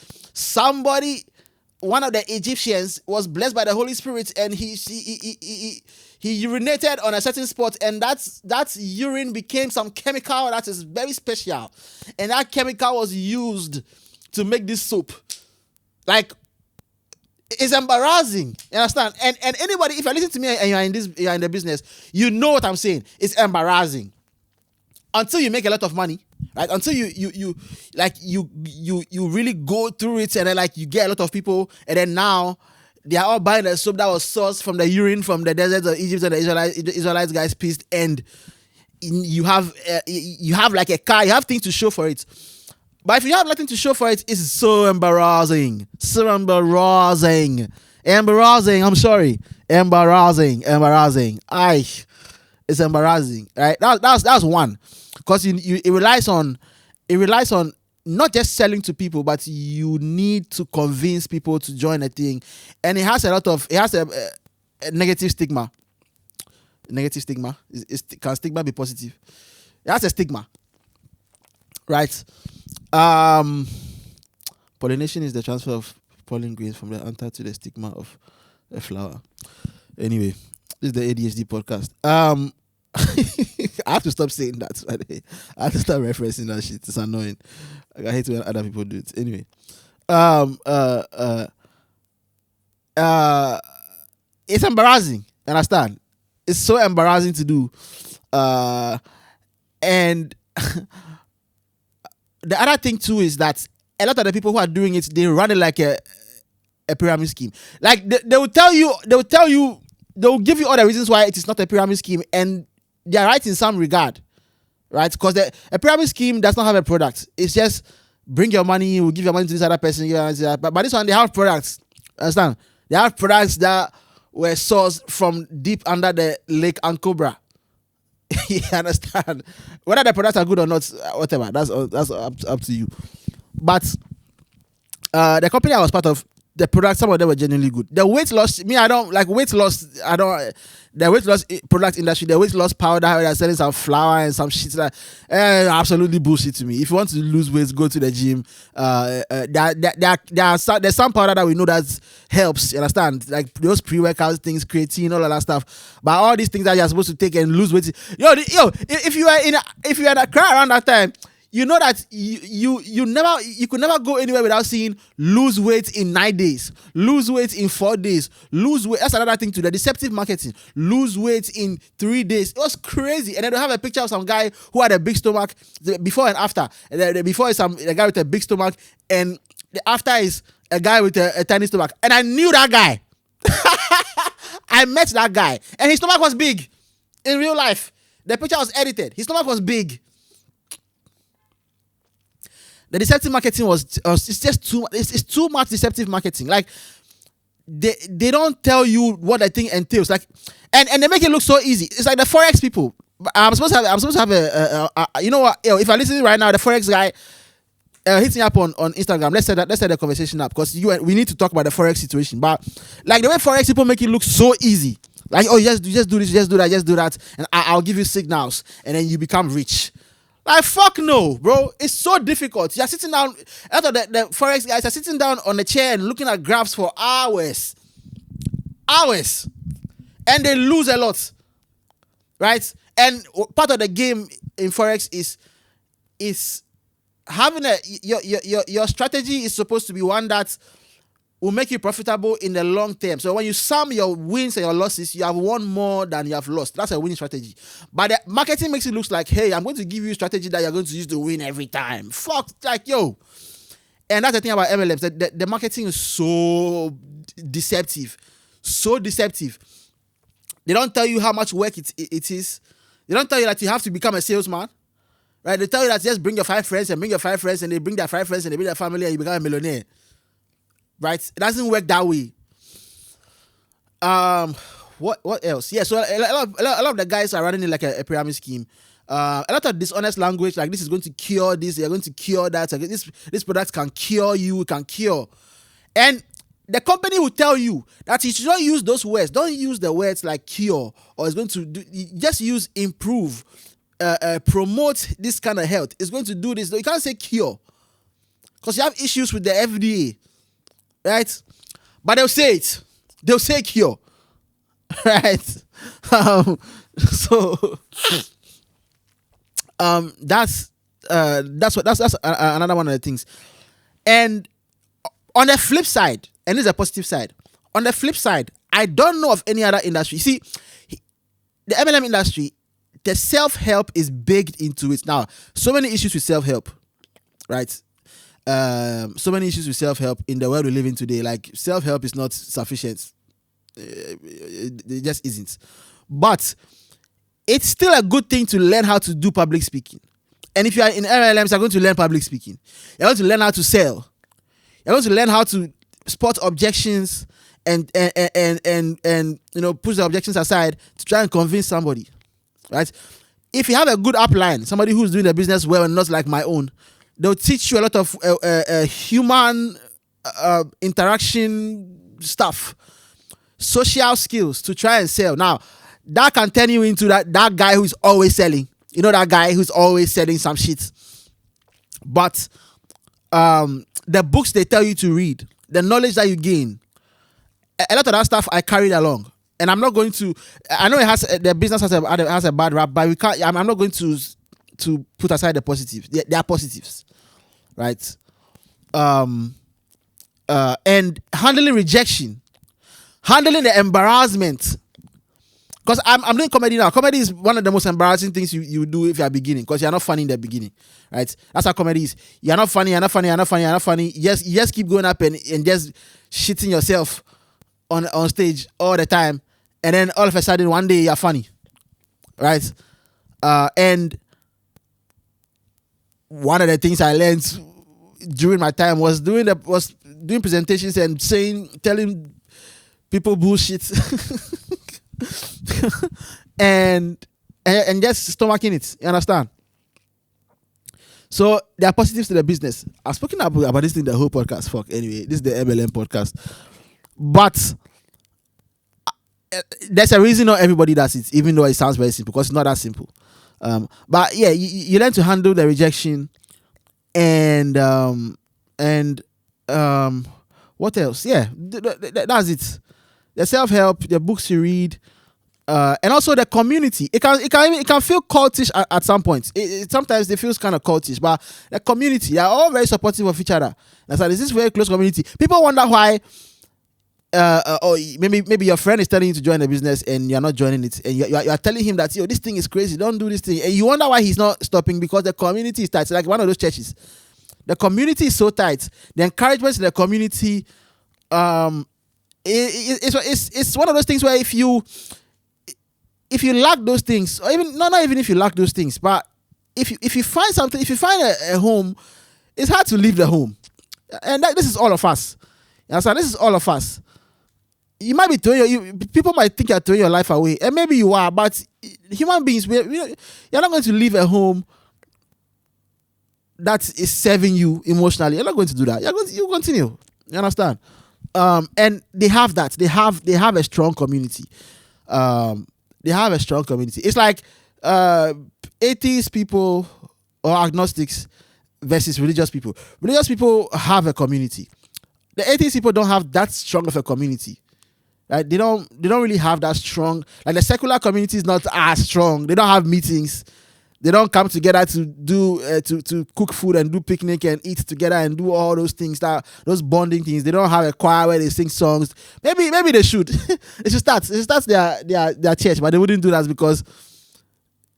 one of the Egyptians was blessed by the Holy Spirit, and he urinated on a certain spot, and that urine became some chemical that is very special, and that chemical was used to make this soap. Like, it's embarrassing. You understand? And anybody, if you listen to me and you're in the business, you know what I'm saying. It's embarrassing. Until you make a lot of money, right? Until you really go through it, and then like you get a lot of people, and then now they are all buying the soap that was sourced from the urine from the desert of Egypt, and the Israelites guys pissed, and you have like a car, you have things to show for it. But if you have nothing to show for it, it's so embarrassing. So embarrassing. I'm sorry. Embarrassing. It's embarrassing, right? That's one, because it relies on not just selling to people, but you need to convince people to join a thing, and it has a negative stigma. Negative stigma can stigma be positive? It has a stigma, right? Pollination is the transfer of pollen grains from the anther to the stigma of a flower. Anyway, this is the ADHD podcast. I have to stop saying that. I have to start referencing that shit. It's annoying. Like, I hate when other people do it. Anyway, it's embarrassing. Understand? It's so embarrassing to do. And the other thing too is that a lot of the people who are doing it, they run it like a pyramid scheme. Like they will give you all the reasons why it is not a pyramid scheme, and they are right in some regard, right? Because a pyramid scheme does not have a product. It's just bring your money, we'll give your money to this other person, give your money to that. But this one, they have products. Understand? They have products that were sourced from deep under the Lake Ancobra. You understand? Whether the products are good or not, whatever, that's up to you. But the company I was part of, the products, some of them were genuinely good. The weight loss, me, I don't like weight loss. I don't. The weight loss product industry, the weight loss powder, how they're selling some flour and some shit like absolutely bullshit to me. If you want to lose weight, go to the gym. There's some powder that we know that helps. You understand? Like those pre-workout things, creatine, all of that stuff. But all these things that you're supposed to take and lose weight. If you are in a crowd around that time, you know that you could never go anywhere without seeing lose weight in 9 days, lose weight in 4 days, lose weight. That's another thing to the deceptive marketing. Lose weight in 3 days. It was crazy. And then they have a picture of some guy who had a big stomach, the before and after. The before is a guy with a big stomach, and the after is a guy with a tiny stomach. And I knew that guy. I met that guy, and his stomach was big in real life. The picture was edited. His stomach was big. The deceptive marketing it's just too much deceptive marketing. Like they don't tell you what the thing entails. Like and they make it look so easy. It's like the forex people. I'm supposed to have a you know what? If I'm listening right now, the forex guy hits me up on Instagram. Let's set the conversation up, because we need to talk about the forex situation. But like the way forex people make it look so easy. Like, oh, just do this, just do that, and I'll give you signals, and then you become rich. Like, fuck no, bro. It's so difficult. You're sitting down, after the forex guys are sitting down on a chair and looking at graphs for hours. And they lose a lot. Right? And part of the game in forex is having your strategy is supposed to be one that will make you profitable in the long term. So when you sum your wins and your losses, you have won more than you have lost. That's a winning strategy. But the marketing makes it look like, hey, I'm going to give you a strategy that you're going to use to win every time. Fuck, like, yo. And that's the thing about MLMs. The marketing is so deceptive. So deceptive. They don't tell you how much work it is. They don't tell you that you have to become a salesman. Right? They tell you that just bring your 5 friends and they bring their 5 friends and they bring their family and you become a millionaire. Right? It doesn't work that way. What else? Yeah, so a lot of the guys are running it like a pyramid scheme. A lot of dishonest language, like this is going to cure this, you're going to cure that. Like this product can cure you, can cure. And the company will tell you that you should not use those words. Don't use the words like cure, or it's going to do. Just use improve, promote this kind of health. It's going to do this. You can't say cure, because you have issues with the FDA. Right? But they'll say it. They'll say cure. Right? That's another one of the things. And on the flip side, and this is a positive side, on the flip side, I don't know of any other industry. See, the MLM industry, the self-help is baked into it. Now, so many issues with self-help, right? So many issues with self-help in the world we live in today. Like, self-help is not sufficient. It just isn't. But it's still a good thing to learn how to do public speaking. And if you are in MLMs, you're going to learn public speaking. You're going to learn how to sell. You're going to learn how to spot objections and push the objections aside to try and convince somebody. Right? If you have a good upline, somebody who's doing the business well and not like my own, they'll teach you a lot of human interaction stuff, social skills to try and sell. Now, that can turn you into that guy who's always selling. You know, that guy who's always selling some shit. But the books they tell you to read, the knowledge that you gain, a lot of that stuff I carried along. And I'm not going to, I know the business has a bad rap, but we can't, I'm not going to put aside the positives. They are positives. Right? And handling rejection, handling the embarrassment. Because I'm doing comedy now. Comedy is one of the most embarrassing things you do if you're beginning, because you're not funny in the beginning. Right? That's how comedy is. You're not funny. You just keep going up and just shitting yourself on stage all the time. And then all of a sudden, one day you're funny. Right? And one of the things I learned during my time was doing presentations and telling people bullshit and just stomaching it. You understand? So there are positives to the business. I've spoken about this in the whole podcast. Fuck. Anyway, this is the MLM podcast. But there's a reason not everybody does it, even though it sounds very simple, because it's not that simple. But yeah, you learn to handle the rejection, and what else? Yeah, that's it. The self-help, the books you read, and also the community. It can feel cultish at some points. Sometimes it feels kind of cultish, but the community, they are all very supportive of each other. And so this is very close community. People wonder why. Or maybe your friend is telling you to join a business and you're not joining it, and you are telling him that, yo, this thing is crazy, don't do this thing, and you wonder why he's not stopping, because the community is tight. It's like one of those churches. The community is so tight. The encouragement in the community, it's one of those things where if you lack those things, or even not even if you lack those things, but if you find something, if you find a home, it's hard to leave the home, and this is all of us. So this is all of us. You might be people might think you're throwing your life away, and maybe you are, but human beings, you're not going to leave a home that is serving you emotionally. You're not going to do that. You continue. You understand? And they have that. They have a strong community. They have a strong community. It's like atheist people or agnostics versus religious people. Religious people have a community. The atheist people don't have that strong of a community. Right? They don't really have that strong. Like the secular community is not as strong. They don't have meetings. They don't come together to do to cook food and do picnic and eat together and do all those things, those bonding things. They don't have a choir where they sing songs. Maybe they should. It should start their church, but they wouldn't do that because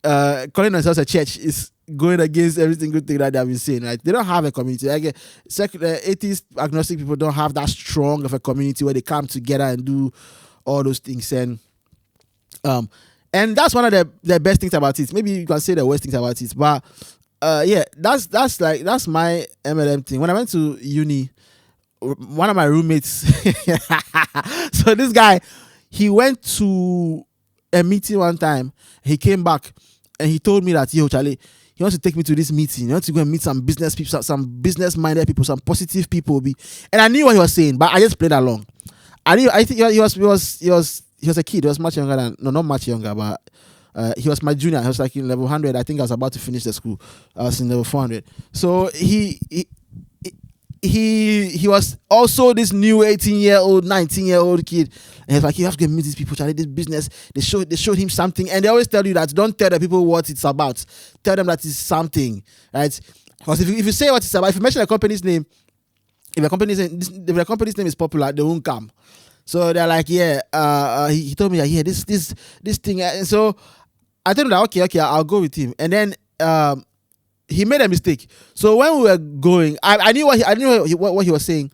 calling themselves a church is going against every single thing that they've been saying. Right? They don't have a community. Like secular, atheist, agnostic people don't have that strong of a community where they come together and do all those things. And that's one of the best things about it. Maybe you can say the worst things about it, but yeah, that's my MLM thing. When I went to uni, one of my roommates, so this guy, he went to a meeting one time. He came back and he told me that, yo, Charlie, he wants to take me to this meeting. He wants to go and meet some business people, some business-minded people, some positive people. And I knew what he was saying, but I just played along. I think he was a kid. He was much younger not much younger, but he was my junior. He was like in level 100. I think I was about to finish the school. I was in level 400. So he was also this new 18-year-old, 19-year-old kid. And he's like, you have to meet these people, Charlie, this business. They showed him something. And they always tell you that don't tell the people what it's about. Tell them that it's something, right? Because if you say what it's about, if you mention a company's name, if the company's name is popular, they won't come. So they're like, yeah, he told me that, yeah, this thing. And so I told him that, okay, I'll go with him. And then he made a mistake. So when we were going, I knew what he was saying.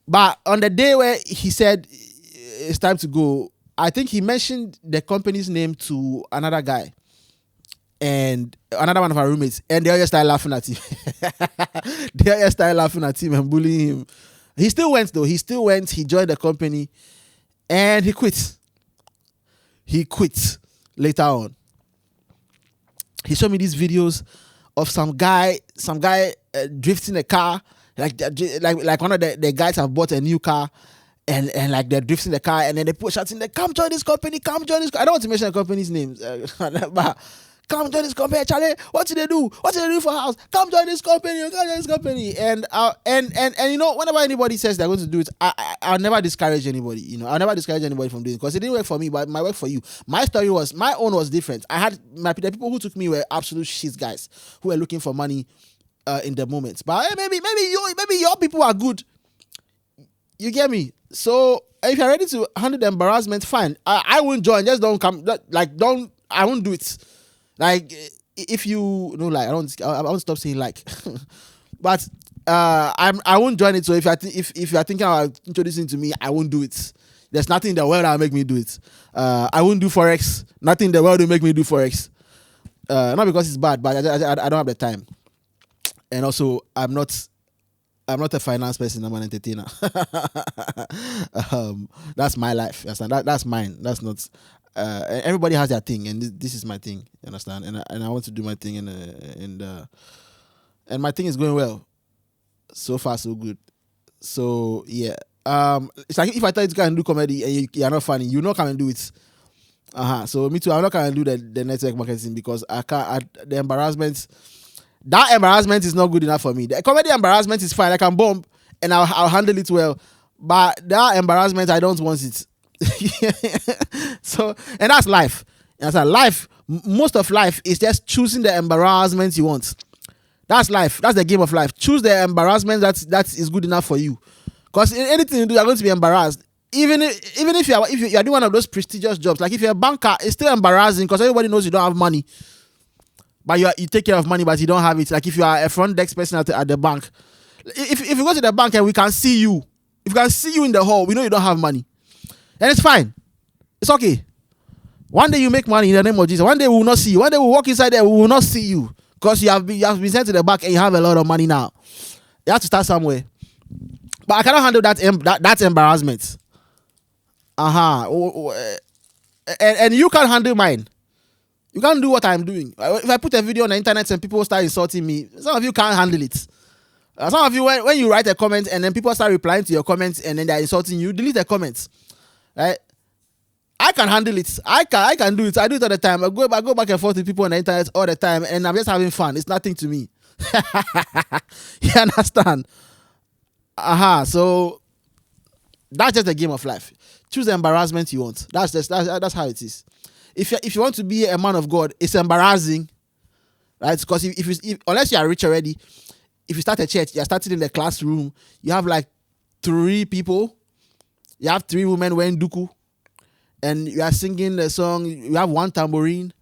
But on the day where he said it's time to go, I think he mentioned the company's name to another guy and another one of our roommates, and they all just started laughing at him. They all just started laughing at him and bullying him. He still went though. He joined the company, and he quit. He quit later on. He showed me these videos of some guy drifting a car, like one of the guys have bought a new car, and like they're drifting the car, and then they put shots in there, come join this company, come join this. I don't want to mention the company's names, but come join this company, Charlie. What did they do? What did they do for house? Come join this company. Come join this company. And you know, whenever anybody says they're going to do it, I'll never discourage anybody. You know, I'll never discourage anybody from doing it because it didn't work for me, but it might work for you. My own was different. I had the people who took me were absolute shit guys who were looking for money in the moment. But maybe your people are good. You get me? So if you're ready to handle the embarrassment, fine. I won't join. Just don't come. I won't do it. Like if you I won't stop saying like, but I won't join it. So if you're thinking about introducing to me, I won't do it. There's nothing in the world that'll make me do it. I won't do forex. Nothing in the world will make me do forex. Not because it's bad, but I don't have the time. And also I'm not a finance person. I'm an entertainer. That's my life. That's mine. That's not. everybody has their thing, and this is my thing. You understand? And I want to do my thing, and my thing is going well. So far, so good. So yeah, it's like if I tell you to come and do comedy and you're not funny, you not come and do it. So me too. I'm not gonna do the network marketing because I can't. The embarrassment. That embarrassment is not good enough for me. The comedy embarrassment is fine. I can bomb and I'll handle it well. But that embarrassment, I don't want it. So, and that's life. That's life. Most of life is just choosing the embarrassment you want. That's life. That's the game of life. Choose the embarrassment that is good enough for you. Because in anything you do, you're going to be embarrassed. Even if you're doing one of those prestigious jobs, like if you're a banker, it's still embarrassing because everybody knows you don't have money. But you take care of money, but you don't have it. Like if you are a front desk person at the bank, if you go to the bank and we can see you, if we can see you in the hall, we know you don't have money, and it's fine, it's okay. One day you make money in the name of Jesus. One day we will not see you. One day we walk inside there, we will not see you because you have been sent to the bank and you have a lot of money now. You have to start somewhere. But I cannot handle that embarrassment. And you can't handle mine. You can't do what I'm doing. If I put a video on the internet and people start insulting me, some of you can't handle it. Some of you, when you write a comment and then people start replying to your comments and then they're insulting you, delete the comments. Right? I can handle it. I can do it. I do it all the time. I go back and forth with people on the internet all the time and I'm just having fun. It's nothing to me. You understand? So that's just the game of life. Choose the embarrassment you want. That's how it is. If you want to be a man of God, it's embarrassing, right? Because if unless you are rich already, if you start a church, you're starting in the classroom, you have like 3 people, you have 3 women wearing duku, and you are singing the song, you have 1 tambourine,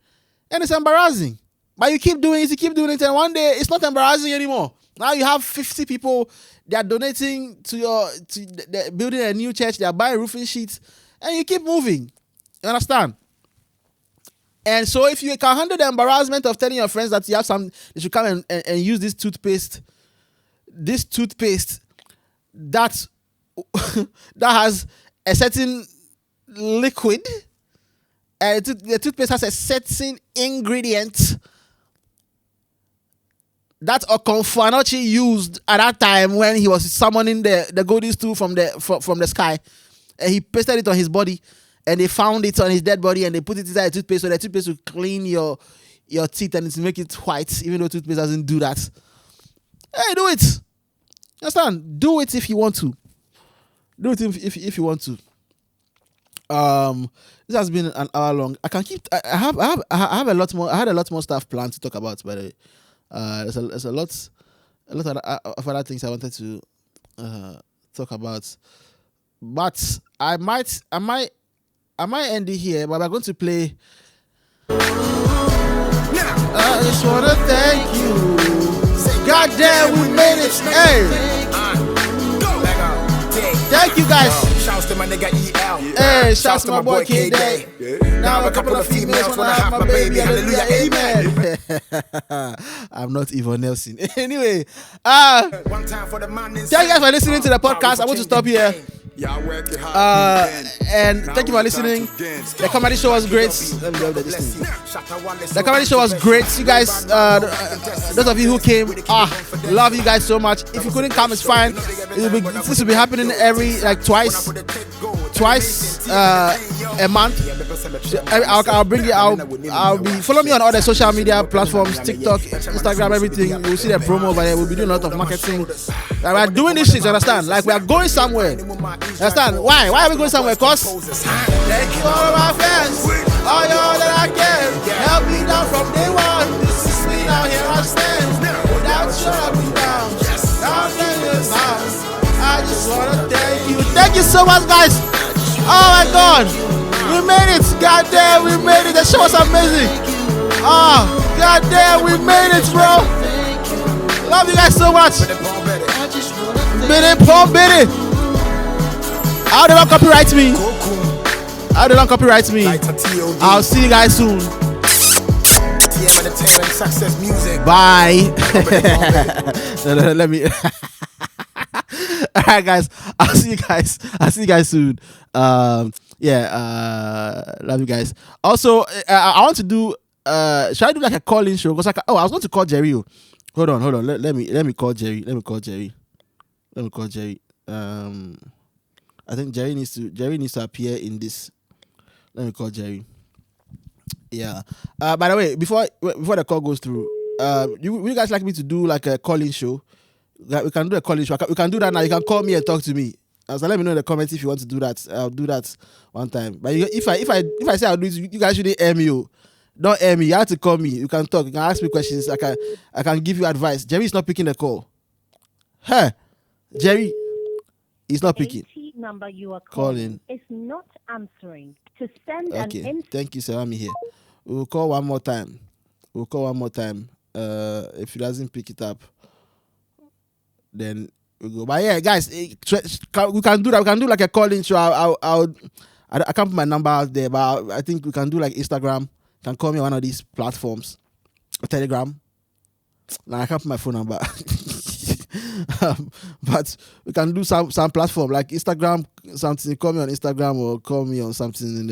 and it's embarrassing. But you keep doing it, and one day it's not embarrassing anymore. Now you have 50 people, they are donating to building a new church, they are buying roofing sheets, and you keep moving. You understand? And so if you can handle the embarrassment of telling your friends that you have they should come and use this toothpaste that has a certain liquid, and the toothpaste has a certain ingredient that Okonfuanochi used at that time when he was summoning the golden stool from the sky, and he pasted it on his body. And they found it on his dead body and they put it inside a toothpaste so the toothpaste will clean your teeth and it's make it white, even though toothpaste doesn't do that. Hey, do it. Understand? Do it if you want to. Do it if you want to. This has been an hour long. I can keep. I have a lot more. I had a lot more stuff planned to talk about. By the way, there's a lot of other things I wanted to talk about, but I might end it here, but we're going to play. I just wanna thank you. God damn, we made it. Hey, thank you guys. Shouts to my nigga EL. Hey, shouts to my boy K-Day. Now a couple of females wanna have my baby. Hallelujah, amen. I'm not Yvonne Nelson. Anyway, thank you guys for listening to the podcast. I want to stop here. And thank you for listening. The comedy show was great. The comedy show was great. You guys, those of you who came, love you guys so much. If you couldn't come, it's fine. This will be happening twice a month. I'll bring it. I'll be follow me on all the social media platforms, TikTok, Instagram, everything. You'll see the promo over there. We'll be doing a lot of marketing. We're doing this shit. You understand? Like we are going somewhere. Understand? Why? Why are we going somewhere? Cause thank you all of my fans, all y'all that I can help me down from day one. This is me now. Here I stand. Without you, I'll be down. I just wanna thank you. Thank you so much, guys. Oh my God, we made it. God damn, we made it. The show was amazing. Oh, God damn, we made it, bro. Love you guys so much. Biddy, Paul Biddy. How they don't copyright me? How they don't copyright me? I'll see you guys soon. Bye. No, let me. All right, guys. I'll see you guys soon. Yeah, love you guys. Also, I want to do. Should I do like a call-in show? Because I was going to call Jerry. Oh. Hold on. Let me call Jerry. Let me call Jerry. I think Jerry needs to appear in this. Let me call Jerry. Yeah. By the way, before the call goes through, you guys like me to do like a call-in show? Like, we can do a call-in show. We can do that now. You can call me and talk to me. So let me know in the comments if you want to do that. I'll do that one time. But if I say I'll do it, you guys shouldn't air me. Oh. Don't air me. You have to call me. You can talk. You can ask me questions. I can give you advice. Jerry is not picking the call. Huh? Jerry is not picking. AT number you are Calling calling is not answering. To send Okay. an Thank you, Salami here. We'll call one more time. If he doesn't pick it up, then we go. But yeah, guys, we can do that. We can do like a call-in show. I can't put my number out there, but I think we can do like Instagram. You can call me on one of these platforms, or Telegram. Now I can't put my phone number. But we can do some platform like Instagram, something. Call me on Instagram or call me on something, and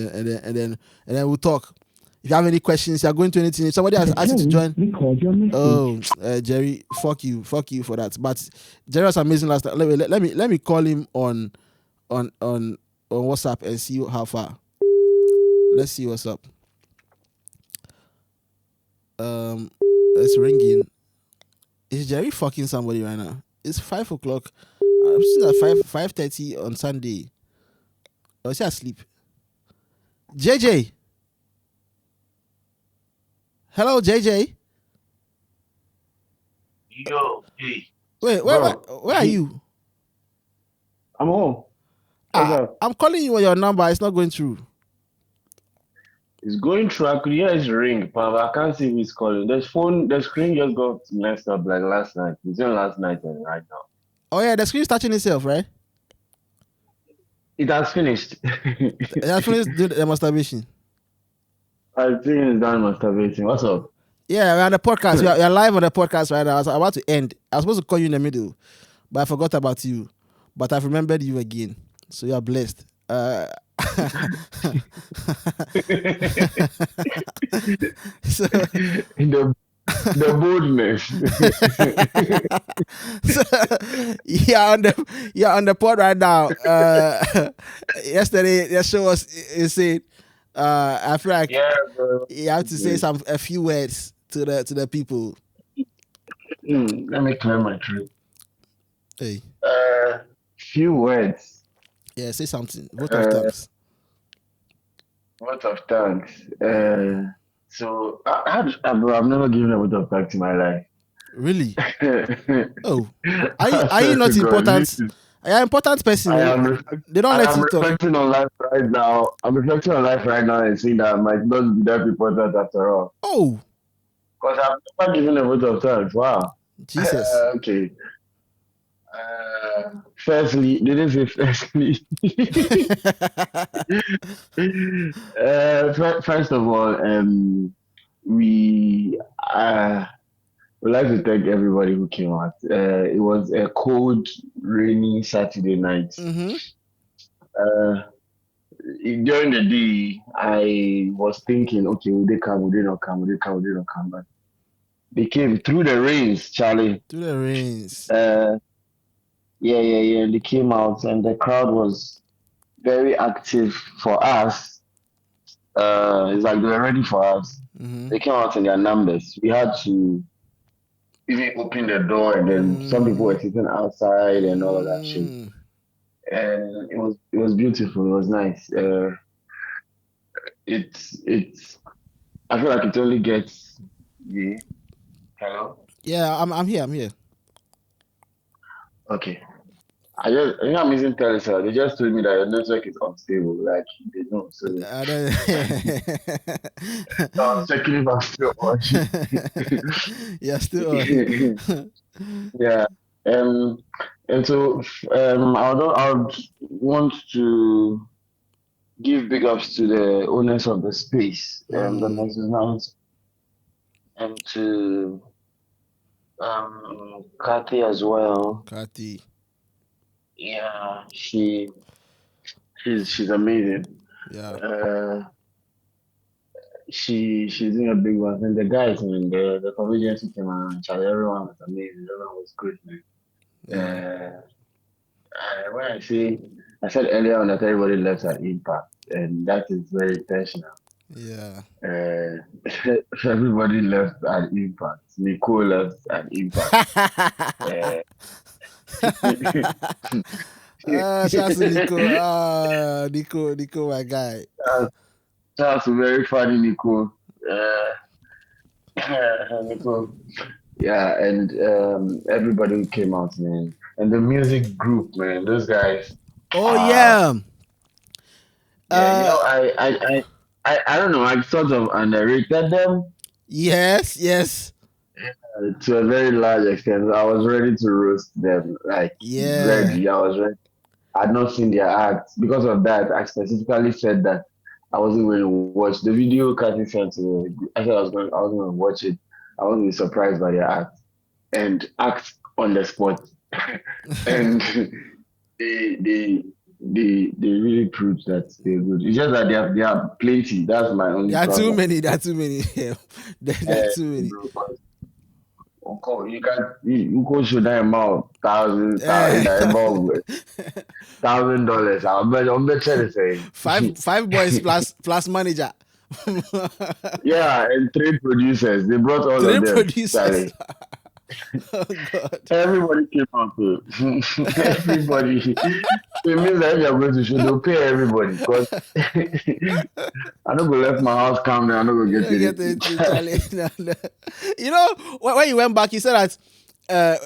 then we'll talk. If you have any questions, you're going to anything. If somebody has asked you to join, oh, Jerry, fuck you for that. But Jerry was amazing last time. Let me call him on WhatsApp and see how far. Let's see what's up. It's ringing. Is Jerry fucking somebody right now? It's 5 o'clock. I'm still at 5:30 on Sunday. Or is he asleep? JJ. Hello, JJ. Yo, hey. Wait, where are you? I'm home. I'm calling you on your number. It's not going through. It's going through. I could hear his ring, but I can't see who he's calling. The screen just got messed up like last night. It's on last night and right now. Oh yeah, the screen's touching itself, right? It has finished. It has finished the masturbation. I think it's done masturbating. What's up? Yeah, we're on the podcast. We're live on the podcast right now. I was about to end. I was supposed to call you in the middle, but I forgot about you. But I've remembered you again. So you are blessed. So, the boldness. So, you're on the pod right now. Yesterday, the show was insane. I feel like you have to say a few words to the people. Let me clear my throat. Hey. Few words. Yeah, say something. Vote of thanks. Vote of thanks. So I've never given a vote of thanks in my life. Really? Oh, are you not important? Are you an important person? They don't let you talk. I'm reflecting on life right now and seeing that I might not be that important after all. Oh, because I've never given a vote of thanks. Wow. Jesus. Okay. Firstly, didn't say firstly. First of all, we would like to thank everybody who came out. It was a cold, rainy Saturday night. Mm-hmm. During the day, I was thinking, okay, will they come? Will they not come? Will they come? Will they not come? But they came through the rains, Charlie. Through the rains. Yeah. They came out, and the crowd was very active for us. It's like they were ready for us. Mm-hmm. They came out in their numbers. We had to even open the door, and then some people were sitting outside and all of that shit. And it was beautiful. It was nice. It's. I feel like it only gets. Yeah. Hello. Yeah, I'm here. Okay. I'm using Telecel. They just told me that your network is unstable. Like they know. So I'm checking if I'm still watching. Yeah, still on. Yeah. And so I would want to give big ups to the owners of the space, the Nexus, and to Kathy as well. Kathy. Yeah, she's amazing. Yeah. She's doing a big one. And the guys, man, the comedians who came around, Charlie, everyone was amazing. Everyone was good, man. Yeah. When I said earlier on that everybody left an impact, and that is very intentional. Yeah. Everybody left an impact. Nicole left an impact. Uh, Shout out to Nico. Nico, my guy. that's very funny, Nicole. Nicole. Yeah, and everybody who came out, man, and the music group, man, those guys. Oh Uh, yeah. yeah, Uh, I don't know. I sort of underrated them yes. to a very large extent. I was ready to roast them, like Yeah. ready. I was ready. I had not seen their act. Because of that, I specifically said that I wasn't going to watch the video. Kathy sent to me. I said I was going to watch it. I wasn't surprised by their act and act on the spot, and they they they really proved that they're good. It's just that they are plenty. That's my only There are too problem. many. There are too many. There are too many. You can you go show them about Eh. $1,000. I'll bet you the same. Five boys plus manager. Yeah, and 3 producers. They brought all Three of them. producers. Charlie. Oh God. Everybody came out to everybody. It means that if you're going to show, they'll pay everybody because I don't go left my house calm down. I don't go You get don't get anything. it, Charlie. No. You know, when you went back, you said that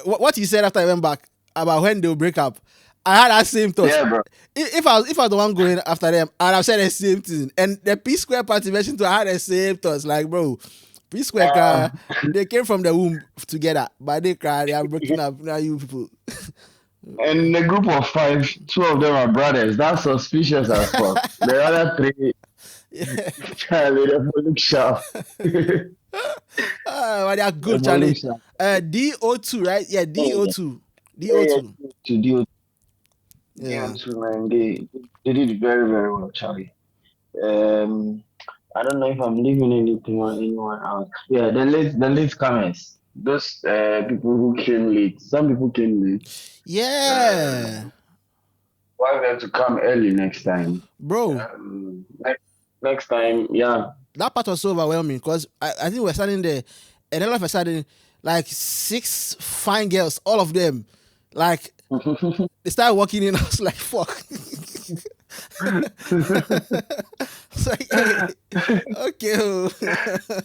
what you said after I went back about when they'll break up. I had that same thought. Yeah, bro. If I was the one going after them, and I've said the same thing, and the P Square party mentioned too, I had the same thoughts. Like, bro, P Square, they came from the womb together, but they cried. They are breaking up. Now you people. And in a group of 5, 2 of them are brothers. That's suspicious as fuck. The other 3, Charlie, the look sharp. But they are good, Charlie. DO2, right? Yeah, DO2. DO2. To deal Yeah. man. They did very, very well, Charlie. I don't know if I'm leaving anything on anyone else. Yeah, the late comers. Those people who came late. Some people came late. Yeah. Want them to come early next time. Bro, Next time, yeah. that part was so overwhelming because I think we're standing there, and then all of a sudden, like 6 fine girls, all of them, like they started walking in. I was like, fuck. It's like, hey, okay.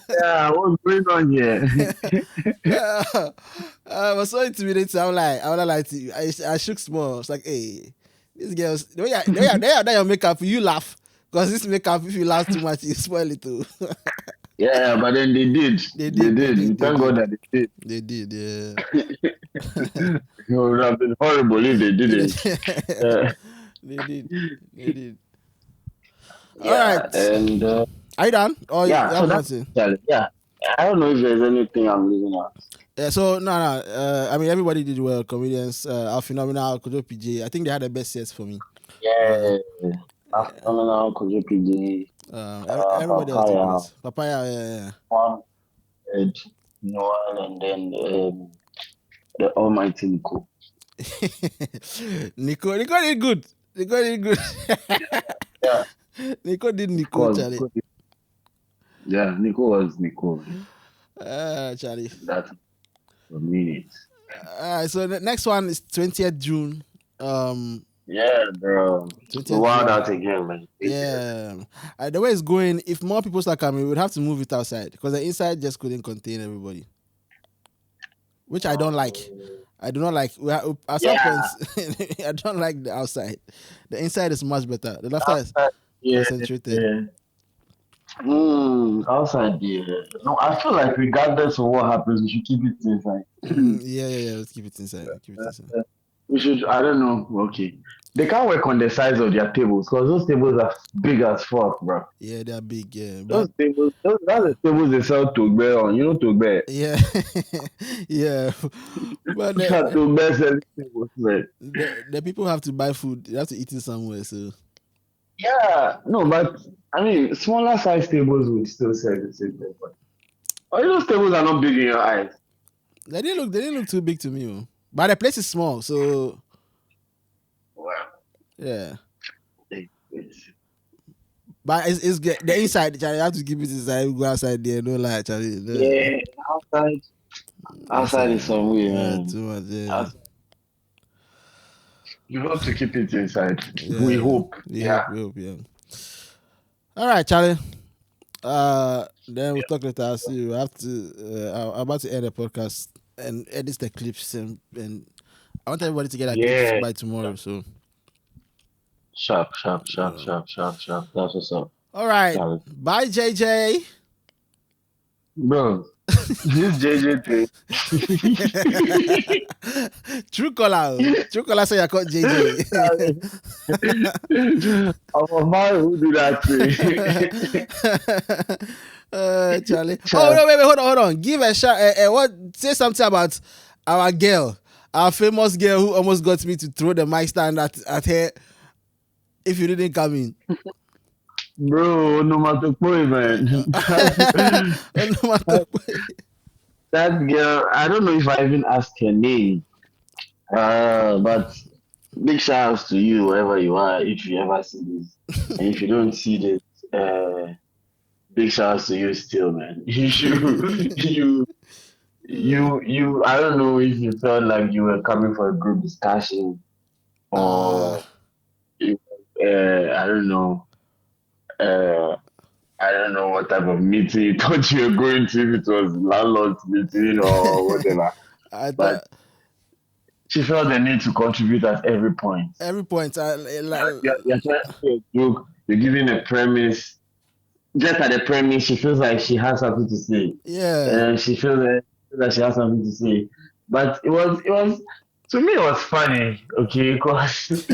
Yeah, what's going on here? I was so intimidated. I'm like, I wanna lie to you. I shook small. It's like, hey, these girls, the way you have done your makeup, you laugh. Because this makeup, if you laugh too much, you spoil it too. Yeah, but then they did. They did. Thank God that they did. They did, yeah. It would have been horrible if they didn't. They did. Yeah, All right. and Are you done? Or yeah, you so have that's nothing? yeah. I don't know if there's anything I'm leaving out. Yeah, so no. I mean, everybody did well. Comedians, Our Phenomenal, Kojo PJ. I think they had the best sets for me. Yeah, Phenomenal, Kojo PG, Everybody else did best. Papaya, yeah. One, Ed, Noel, and then the Almighty Nico. Nico did good. Yeah, Nico did Nico, Charlie. Yeah, Nico was Nico. Charlie. That's a minute. So the next one is 20th June. Yeah, bro. So wild out again, man. Yeah. The way it's going, if more people start coming, we would have to move it outside because the inside just couldn't contain everybody. Which I don't like. I do not like. At some points, I don't like the outside. The inside is much better. The laughter is concentrated. Outside, yeah. No, I feel like regardless of what happens, we should keep it inside. Yeah. Let's keep it inside. We should, I don't know. Okay. They can't work on the size of their tables because those tables are big as fuck, bro. Yeah, they are big. Yeah, those tables, that's the tables they sell Togbe on. You know Togbe? Yeah, yeah. But Togbe selling tables, man. The people have to buy food. They have to eat it somewhere. So Yeah, no, but I mean, smaller size tables would still sell the same thing. But all those tables are not big in your eyes. They didn't look too big to me, oh. But the place is small, so Wow. yeah. It's- But it's the inside, Charlie. I have to keep it inside. We go outside there, no lie, Charlie. No, Yeah, outside, outside is some way, yeah, man. too much. Yeah, Outside. We hope to keep it inside. We yeah. hope. Yeah. We hope, yeah. All right, Charlie. Then we'll talk later. I'll see you. I have to. I'm about to end the podcast and edit the clips, and I want everybody to get a clips Yeah. by tomorrow. So, Sharp, sharp, sharp, sharp, sharp, sharp. That's what's up. all right. Charlie. Bye, JJ. Bro, this JJ thing. True caller. True caller say I called JJ. I'm a man who do that thing. Charlie. Oh no, wait, hold on. Give a shout. What? Say something about our girl, our famous girl who almost got me to throw the mic stand at her. If you didn't come in, Bro, no matter what, man. No matter what. That girl, I don't know if I even asked her name. But big shout outs to you, wherever you are, if you ever see this. And if you don't see this, big shout outs to you still, man. I don't know if you felt like you were coming for a group discussion or, I don't know. I don't know what type of meeting you thought you were going to, if it was landlord's meeting or whatever. I But thought she felt the need to contribute at every point. every point. You're trying to say a joke, you're giving a premise. Just at the premise, she feels like she has something to say. Yeah. And she feels that she has something to say. But it was, to me, it was funny, okay? Because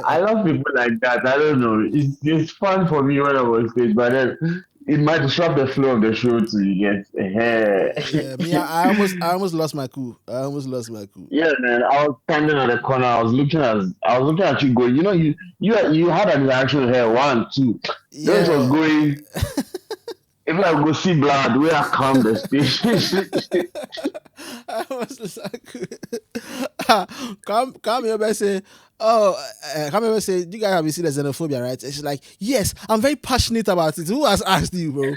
I love people like that. I don't know. It's fun for me when I'm on stage, but then it might disrupt the flow of the show too. You get, Yeah, me, I almost lost my cool. Yeah, man. I was standing at the corner. I was looking at you going. You know, you had an interaction with her. 1, 2. This was Yeah. going. If I go see blood, where I come the station. I was like, come here and say, come here and say, you guys have been seeing the xenophobia, right? And she's like, yes, I'm very passionate about it. Who has asked you, bro?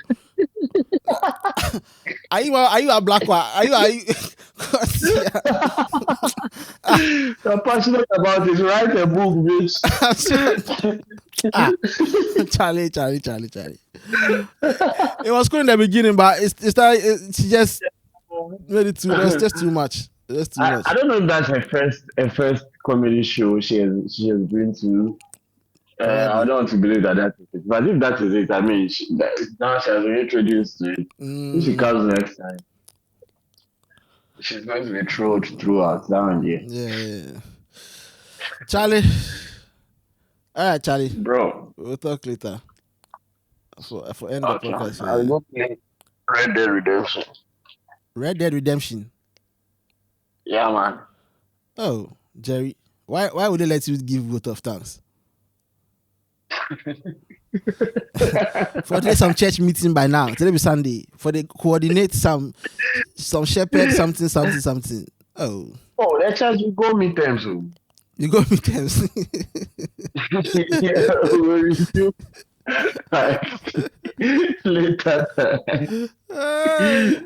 Are you a black one? Are you? I'm passionate about it. Write a book, bitch. Charlie. It was cool in the beginning, but it started. She just made it too. That's just too much. That's too much. I don't know if that's her first comedy show she has been to. I don't want to believe that is it. But if that is it, I mean, now she has been introduced to it. If she comes next time, she's going to be trolled throughout that one year. Yeah. Charlie. All right, Charlie. Bro. We'll talk later. For end the podcast. I'll go play Red Dead Redemption. Red Dead Redemption. Yeah, man. Oh, Jerry. Why would they let you give vote of thanks? For today some church meeting by now. Today be Sunday. For they coordinate some shepherd something. Oh. Oh, that church you go meet them soon. You go meet them. Yeah, later.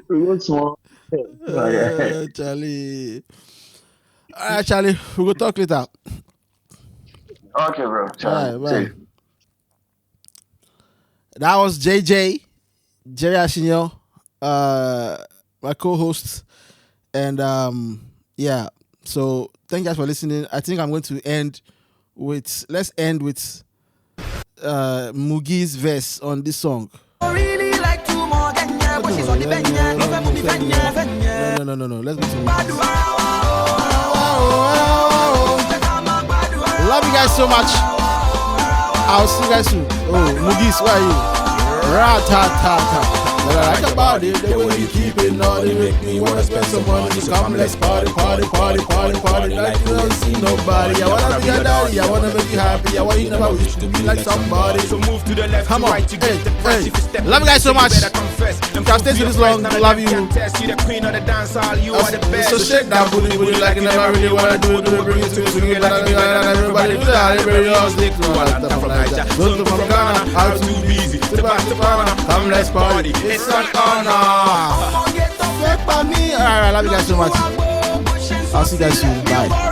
What's wrong? Charlie. All right, Charlie. We will talk later. Okay, bro. All right, bye. That was JJ, Jerry Ashinyo, my co-host, and yeah. So thank you guys for listening. I think I'm going to let's end with Mugi's verse on this song. No. Let's go to Mugi's. Love you guys so much. I'll see you guys soon. Oh, Mugis, where are you? Ra-ta-ta-ta. What I like about it, the way you keep it naughty, make me wanna spend some money. Just come, let's party, party, party, party, party. Like you don't see nobody. I wanna be your daddy, I wanna make you happy. I want you never wish to be like somebody. So move to the left, come to on, right, you get the price. If you step love you guys so much. If I've stayed this long, I love you. You the queen of the dance hall, you are the best. So shake that booty, booty like you never really wanna do it. Bring it to me, everybody do that. Everybody else take to one. From Nigeria, from Ghana, how too busy. Come, let's party. It's an honor. Alright, I love you guys so much. I'll see you guys soon. Bye.